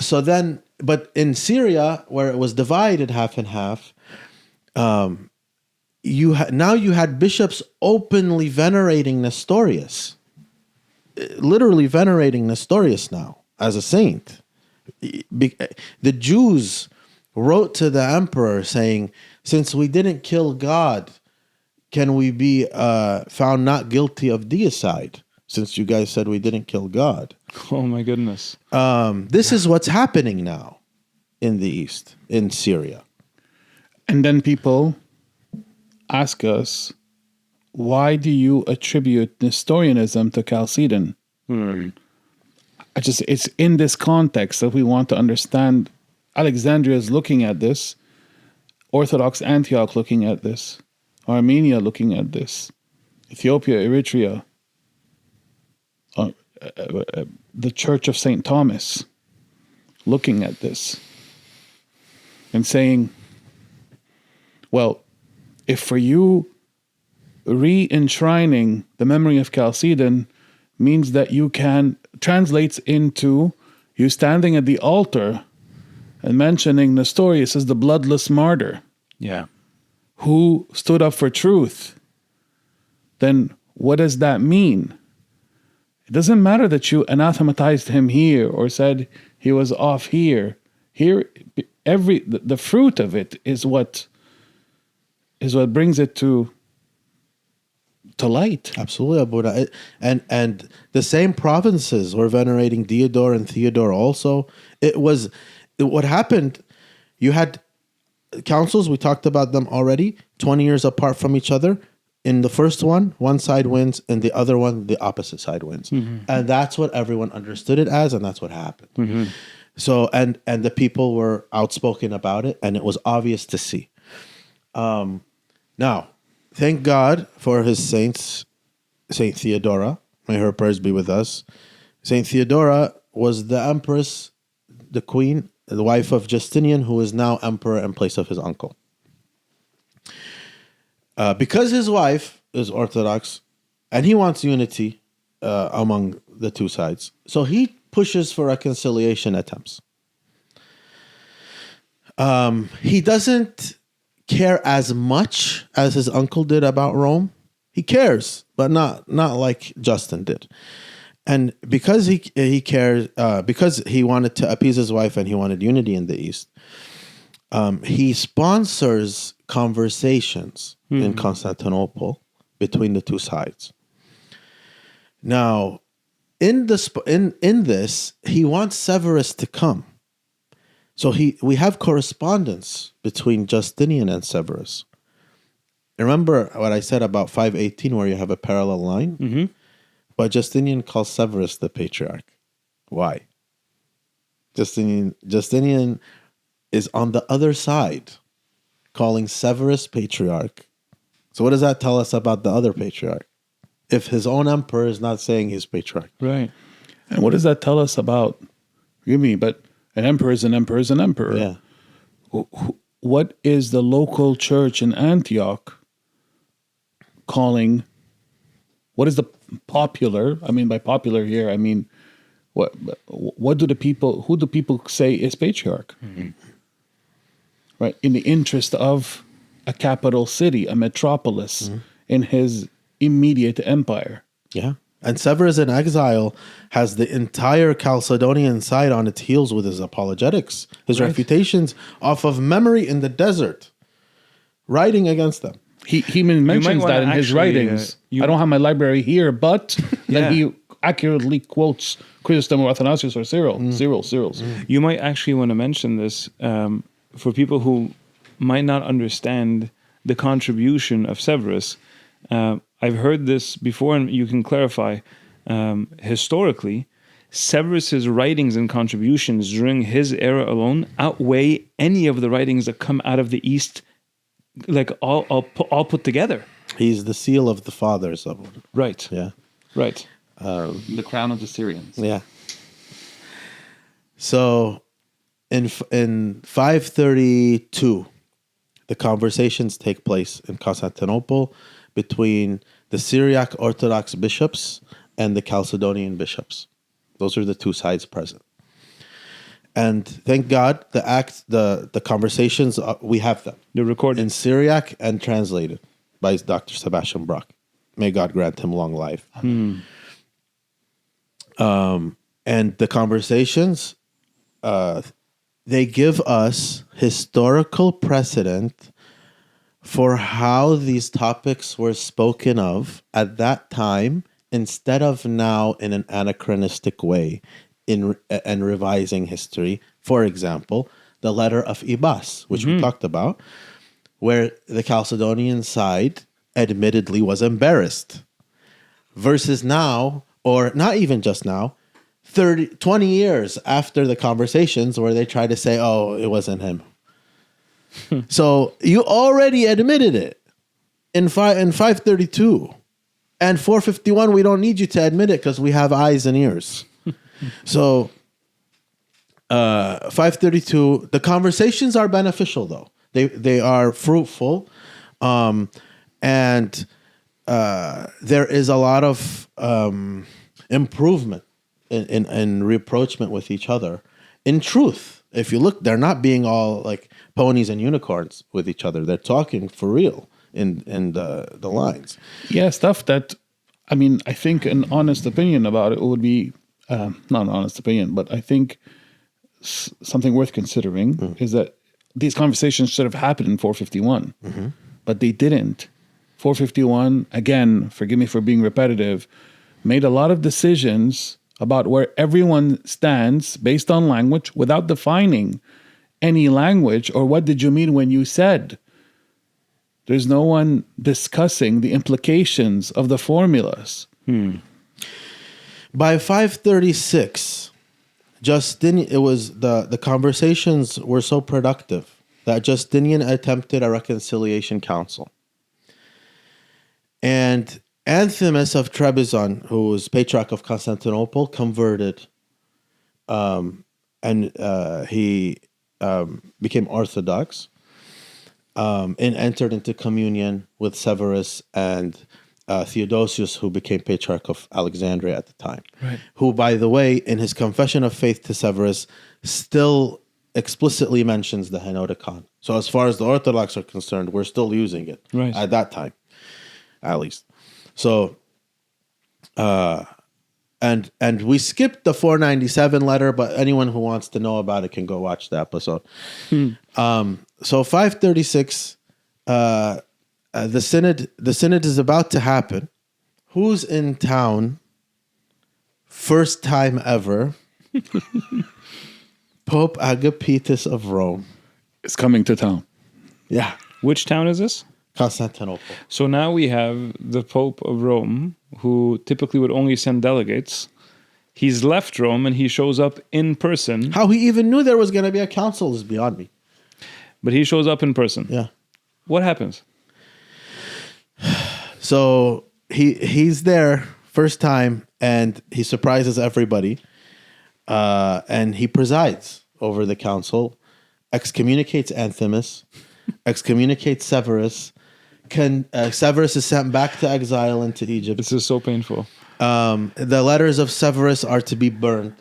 So then, but in Syria, where it was divided half and half, you had bishops openly venerating Nestorius, literally venerating Nestorius now as a saint. The Jews wrote to the emperor saying, since we didn't kill God, can we be found not guilty of deicide, since you guys said we didn't kill God? Oh my goodness. This is what's happening now in the East, in Syria. And then people ask us, why do you attribute Nestorianism to Chalcedon? It's in this context that we want to understand. Alexandria is looking at this, Orthodox Antioch looking at this, Armenia looking at this, Ethiopia, Eritrea, the Church of St. Thomas looking at this and saying, well, if for you re-enshrining the memory of Chalcedon means that you can, translates into you standing at the altar and mentioning Nestorius as the bloodless martyr, who stood up for truth, then what does that mean? It doesn't matter that you anathematized him here or said he was off here. Here, the fruit of it is what brings it to light. Absolutely, Abuda. And the same provinces were venerating Diodore and Theodore also. What happened, you had councils, we talked about them already, 20 years apart from each other. In the first one side wins, and the other one, the opposite side wins. Mm-hmm. And that's what everyone understood it as, and that's what happened. Mm-hmm. So, and the people were outspoken about it, and it was obvious to see. Now, thank God for his saints, Saint Theodora. May her prayers be with us. Saint Theodora was the empress, the queen, the wife of Justinian, who is now emperor in place of his uncle. Because his wife is Orthodox, and he wants unity among the two sides, so he pushes for reconciliation attempts. He doesn't care as much as his uncle did about Rome. He cares, but not like Justin did. And because he cares, because he wanted to appease his wife and he wanted unity in the East, he sponsors conversations in Constantinople between the two sides. Now, in this, he wants Severus to come. So we have correspondence between Justinian and Severus. Remember what I said about 518, where you have a parallel line? Mm-hmm. But Justinian calls Severus the patriarch. Why? Justinian is on the other side, calling Severus patriarch. So what does that tell us about the other patriarch? If his own emperor is not saying he's patriarch. Right. And what does that tell us about, forgive me, but an emperor is an emperor is an emperor. Yeah. What is the local church in Antioch calling, what is the popular, I mean by popular here, I mean, who do people say is patriarch? Mm-hmm. Right, in the interest of a capital city, a metropolis, in his immediate empire. Yeah. And Severus in exile has the entire Chalcedonian side on its heels with his apologetics, his refutations off of memory in the desert, writing against them. He mentions that in his writings. I don't have my library here, but then he accurately quotes Chrysostom or Athanasius or Cyril. You might actually want to mention this for people who might not understand the contribution of Severus. I've heard this before, and you can clarify. Historically, Severus's writings and contributions during his era alone outweigh any of the writings that come out of the East, like all put together. He's the seal of the fathers of it. Right. Yeah. Right. The crown of the Syrians. Yeah. So in 532, the conversations take place in Constantinople between the Syriac Orthodox bishops and the Chalcedonian bishops. Those are the two sides present. And thank God, the conversations, we have them. They're recorded in Syriac and translated by Dr. Sebastian Brock. May God grant him long life. And the conversations, they give us historical precedent for how these topics were spoken of at that time, instead of now in an anachronistic way and revising history. For example, the letter of Ibas, which we talked about, where the Chalcedonian side admittedly was embarrassed, versus now, or not even just now, 20 years after the conversations where they try to say, oh, it wasn't him. So you already admitted it in 532. And 451, we don't need you to admit it because we have eyes and ears. So 532, the conversations are beneficial, though. They are fruitful. And there is a lot of improvement in reapproachment with each other. In truth, if you look, they're not being all like ponies and unicorns with each other. They're talking for real in the lines. Yeah, stuff that, I mean, I think an honest opinion about it would be, not an honest opinion, but I think something worth considering is that these conversations should have happened in 451, but they didn't. 451, again, forgive me for being repetitive, made a lot of decisions about where everyone stands based on language without defining any language or what did you mean when you said. There's no one discussing the implications of the formulas. By 536, Justinian, it was the conversations were so productive that Justinian attempted a reconciliation council. And Anthimus of Trebizond, who was Patriarch of Constantinople, converted, and he became Orthodox, and entered into communion with Severus and Theodosius, who became Patriarch of Alexandria at the time. Right. Who, by the way, in his confession of faith to Severus, still explicitly mentions the Henotikon. So as far as the Orthodox are concerned, we're still using it at that time, at least. So, and we skipped the 497 letter, but anyone who wants to know about it can go watch the episode. So 536, the synod is about to happen. Who's in town? First time ever. Pope Agapetus of Rome It's coming to town. Yeah, Which town is this? Constantinople. So now we have the Pope of Rome, who typically would only send delegates. He's left Rome and he shows up in person. How he even knew there was going to be a council is beyond me. But he shows up in person. Yeah. What happens? So he's there first time and he surprises everybody. And he presides over the council, excommunicates Anthimus, excommunicates Severus. Severus is sent back to exile into Egypt. This is so painful. The letters of Severus are to be burned.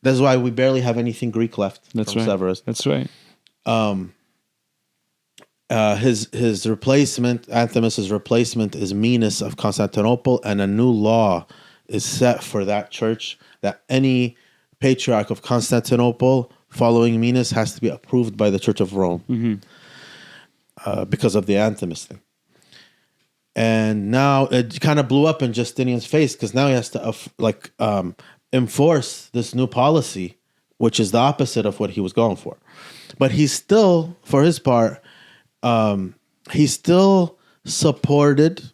That's why we barely have anything Greek left from Severus. That's right. His replacement, Anthimus's replacement, is Minas of Constantinople, and a new law is set for that church that any patriarch of Constantinople following Minas has to be approved by the Church of Rome. Because of the Anthimus thing. And now it kind of blew up in Justinian's face because now he has to enforce this new policy, which is the opposite of what he was going for. But he's still, for his part, he still supported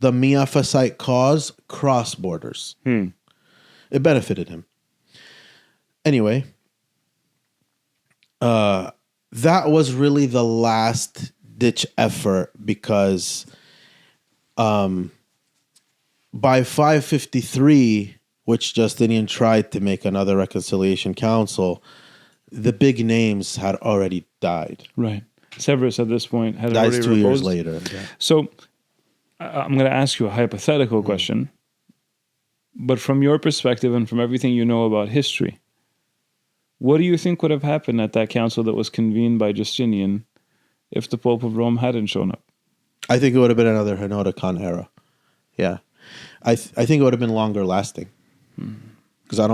the Miaphysite cause cross borders. It benefited him. Anyway, that was really the last ditch effort, because by 553, which Justinian tried to make another reconciliation council, the big names had already died. Right. Severus at this point had Dies already 2 years reposed. later. Yeah. So I'm going to ask you a hypothetical question, but from your perspective and from everything you know about history, what do you think would have happened at that council that was convened by Justinian if the Pope of Rome hadn't shown up? I think it would have been another Henotikon era. Yeah, I think it would have been longer lasting, because I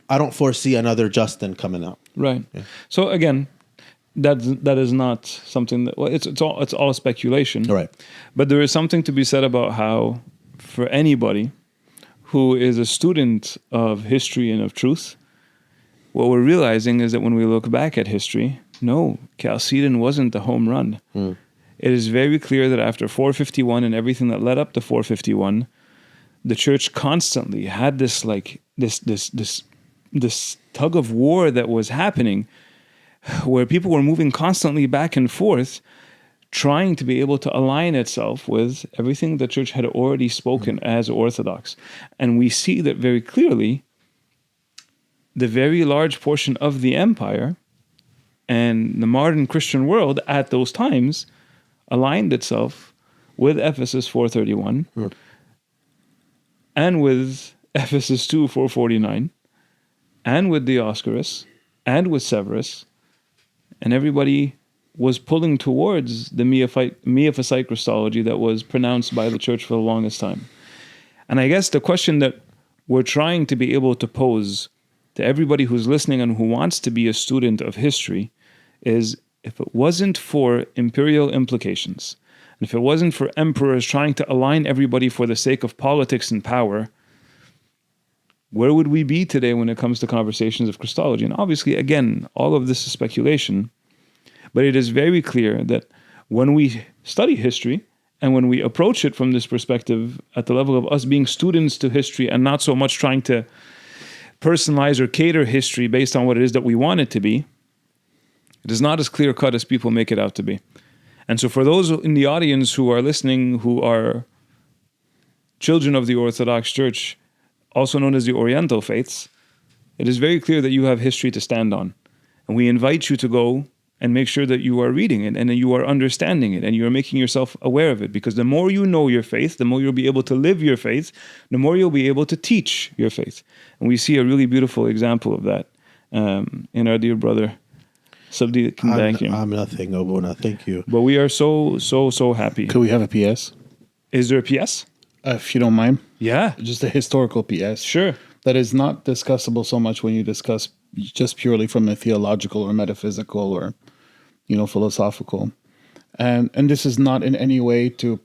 don't foresee another Justin coming up. Right. Yeah. So again, that is not something that, well, it's all speculation. Right. But there is something to be said about how, for anybody who is a student of history and of truth, what we're realizing is that when we look back at history, no, Chalcedon wasn't the home run. It is very clear that after 451 and everything that led up to 451, the church constantly had this tug of war that was happening, where people were moving constantly back and forth, trying to be able to align itself with everything the church had already spoken as Orthodox. And we see that very clearly. The very large portion of the empire and the modern Christian world at those times aligned itself with Ephesus 431 and with Ephesus 2 449 and with Dioscorus and with Severus, and everybody was pulling towards the Miaphysite Christology that was pronounced by the church for the longest time. And I guess the question that we're trying to be able to pose to everybody who's listening and who wants to be a student of history is, if it wasn't for imperial implications, and if it wasn't for emperors trying to align everybody for the sake of politics and power, where would we be today when it comes to conversations of Christology? And obviously, again, all of this is speculation, but it is very clear that when we study history and when we approach it from this perspective at the level of us being students to history and not so much trying to personalize or cater history based on what it is that we want it to be, it is not as clear-cut as people make it out to be. And so for those in the audience who are listening, who are children of the Orthodox Church, also known as the Oriental faiths, it is very clear that you have history to stand on. And we invite you to go and make sure that you are reading it and that you are understanding it and you are making yourself aware of it. Because the more you know your faith, the more you'll be able to live your faith, the more you'll be able to teach your faith. And we see a really beautiful example of that in our dear brother, Sabdi. Thank you. I'm nothing, Obuna. Thank you. But we are so happy. Could we have a PS? Is there a PS? If you don't mind. Yeah. Just a historical PS. Sure. That is not discussable so much when you discuss just purely from a theological or metaphysical or, philosophical. And this is not in any way to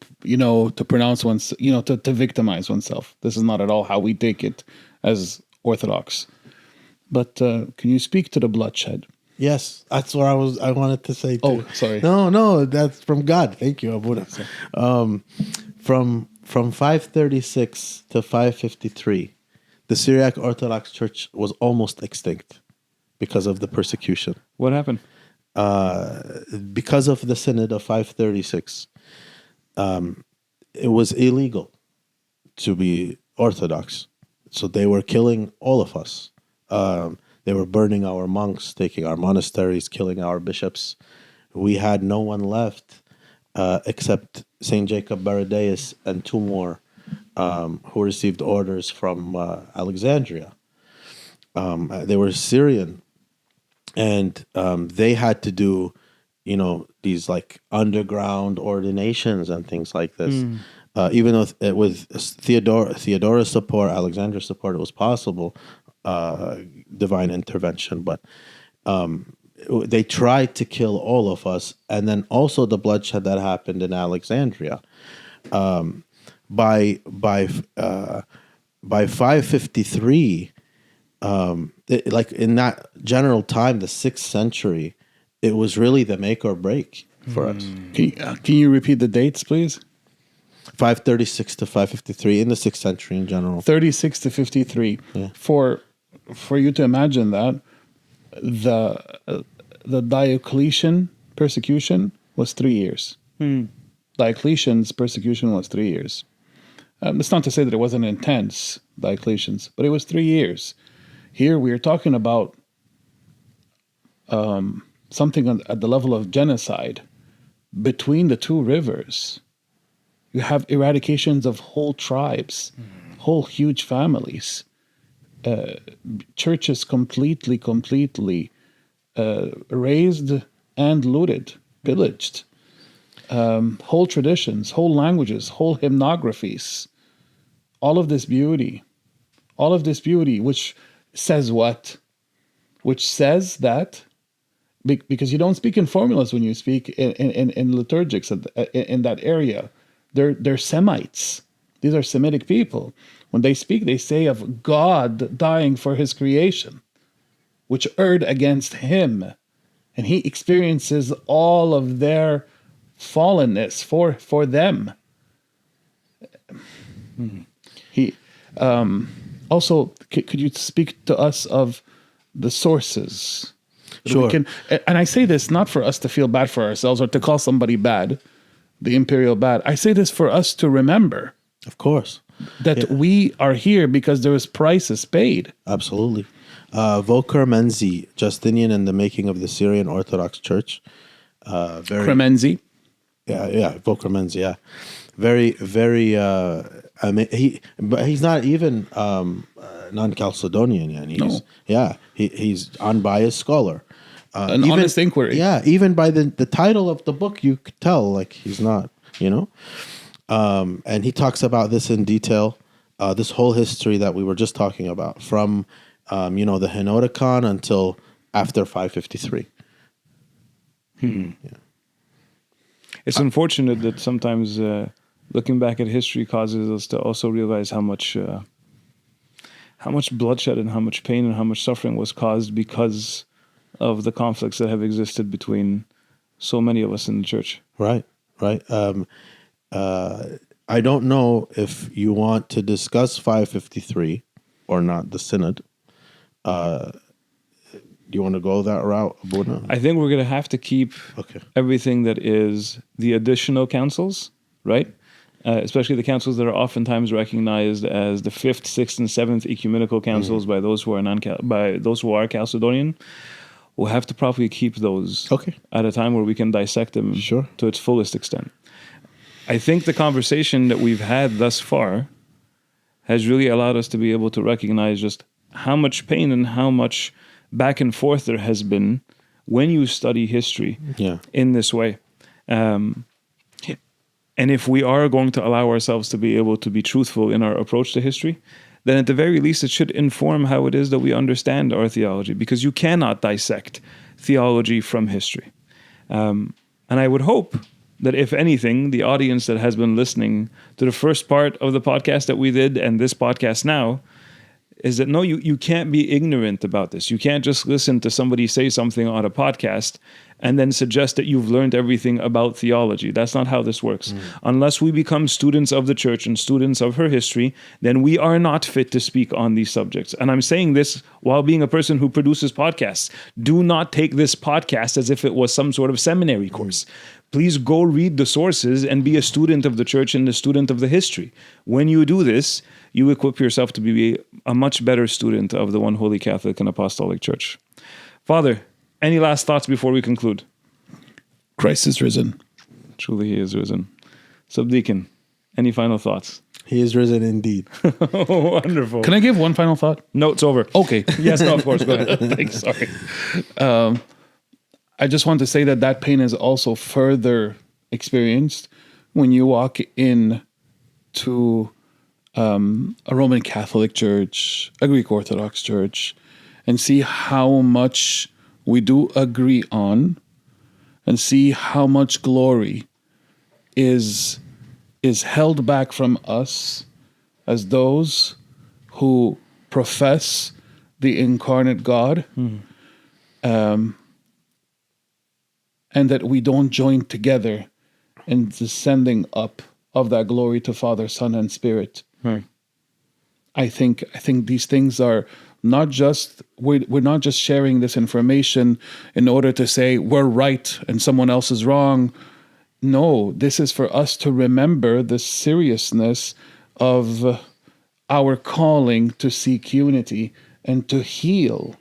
pronounce to victimize oneself. This is not at all how we take it as Orthodox. But can you speak to the bloodshed? Yes, that's what I wanted to say too. Oh, sorry. No, that's from God. Thank you, Abuna. From 536 to 553, the Syriac Orthodox Church was almost extinct because of the persecution. What happened? Because of the Synod of 536, it was illegal to be Orthodox. So they were killing all of us. They were burning our monks, taking our monasteries, killing our bishops. We had no one left except St. Jacob Baradeus and two more who received orders from Alexandria. They were Syrian, and they had to do, these like underground ordinations and things like this. Even though with Theodora's support, Alexander's support, it was possible divine intervention, but they tried to kill all of us, and then also the bloodshed that happened in Alexandria. By 553, like in that general time, the 6th century, it was really the make or break for us. Can you repeat the dates, please? 536 to 553 in the 6th century in general. 36 to 53. Yeah. For you to imagine that, the Diocletian persecution was 3 years. Diocletian's persecution was 3 years. It's not to say that it wasn't intense, Diocletian's, but it was 3 years. Here we are talking about something at the level of genocide between the two rivers. You have eradications of whole tribes, whole huge families, churches completely razed and looted, pillaged, whole traditions, whole languages, whole hymnographies, all of this beauty, which says what? Which says that, because you don't speak in formulas when you speak in liturgics in that area. They're Semites. These are Semitic people. When they speak, they say of God dying for his creation, which erred against him. And he experiences all of their fallenness for them. He also, could you speak to us of the sources? Sure. And I say this not for us to feel bad for ourselves or to call somebody bad, the imperial bad. I say this for us to remember. Of course. That we are here because there was prices paid. Absolutely. Voker Menzi, Justinian and the Making of the Syrian Orthodox Church. Cremenzi. Yeah, Voker Menzi, yeah. Very, but he's not even non-Chalcedonian yet. He's unbiased scholar. An honest inquiry. Yeah, even by the title of the book, you could tell like he's not, and he talks about this in detail, this whole history that we were just talking about from, the Henotikon until after 553. Yeah. It's unfortunate that sometimes looking back at history causes us to also realize how much bloodshed and how much pain and how much suffering was caused because of the conflicts that have existed between so many of us in the church. Right. I don't know if you want to discuss 553 or not, the synod. Do you want to go that route, Abuna? I think we're going to have to keep everything that is the additional councils, right? Especially the councils that are oftentimes recognized as the 5th, 6th, and 7th ecumenical councils by those who are Chalcedonian. We'll have to probably keep those at a time where we can dissect them to its fullest extent. I think the conversation that we've had thus far has really allowed us to be able to recognize just how much pain and how much back and forth there has been when you study history in this way. And if we are going to allow ourselves to be able to be truthful in our approach to history, then at the very least it should inform how it is that we understand our theology, because you cannot dissect theology from history. And I would hope that, if anything, the audience that has been listening to the first part of the podcast that we did and this podcast now is that, no, you can't be ignorant about this. You can't just listen to somebody say something on a podcast and then suggest that you've learned everything about theology. That's not how this works. Unless we become students of the church and students of her history, then we are not fit to speak on these subjects. And I'm saying this while being a person who produces podcasts. Do not take this podcast as if it was some sort of seminary course. Please go read the sources and be a student of the church and a student of the history. When you do this, you equip yourself to be a much better student of the one holy Catholic and Apostolic Church. Father, any last thoughts before we conclude? Christ is risen. Truly he is risen. Subdeacon, any final thoughts? He is risen indeed. Wonderful. Can I give one final thought? No, it's over. Okay. Yes, no, of course. Go ahead. Thanks. Sorry. I just want to say that pain is also further experienced when you walk in to a Roman Catholic church, a Greek Orthodox church, and see how much we do agree on, and see how much glory is held back from us as those who profess the incarnate God, and that we don't join together in descending up of that glory to Father, Son, and Spirit. Right. I think these things are not just we're not just sharing this information in order to say we're right and someone else is wrong. No, this is for us to remember the seriousness of our calling to seek unity and to heal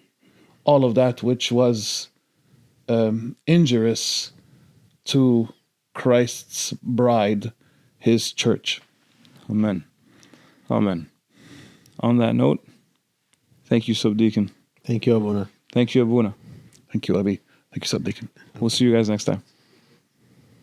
all of that which was injurious to Christ's bride, his church. Amen. Amen. On that note, thank you, Subdeacon. Thank you, Abuna. Thank you, Abuna. Thank you, Abi. Thank you, Subdeacon. We'll see you guys next time.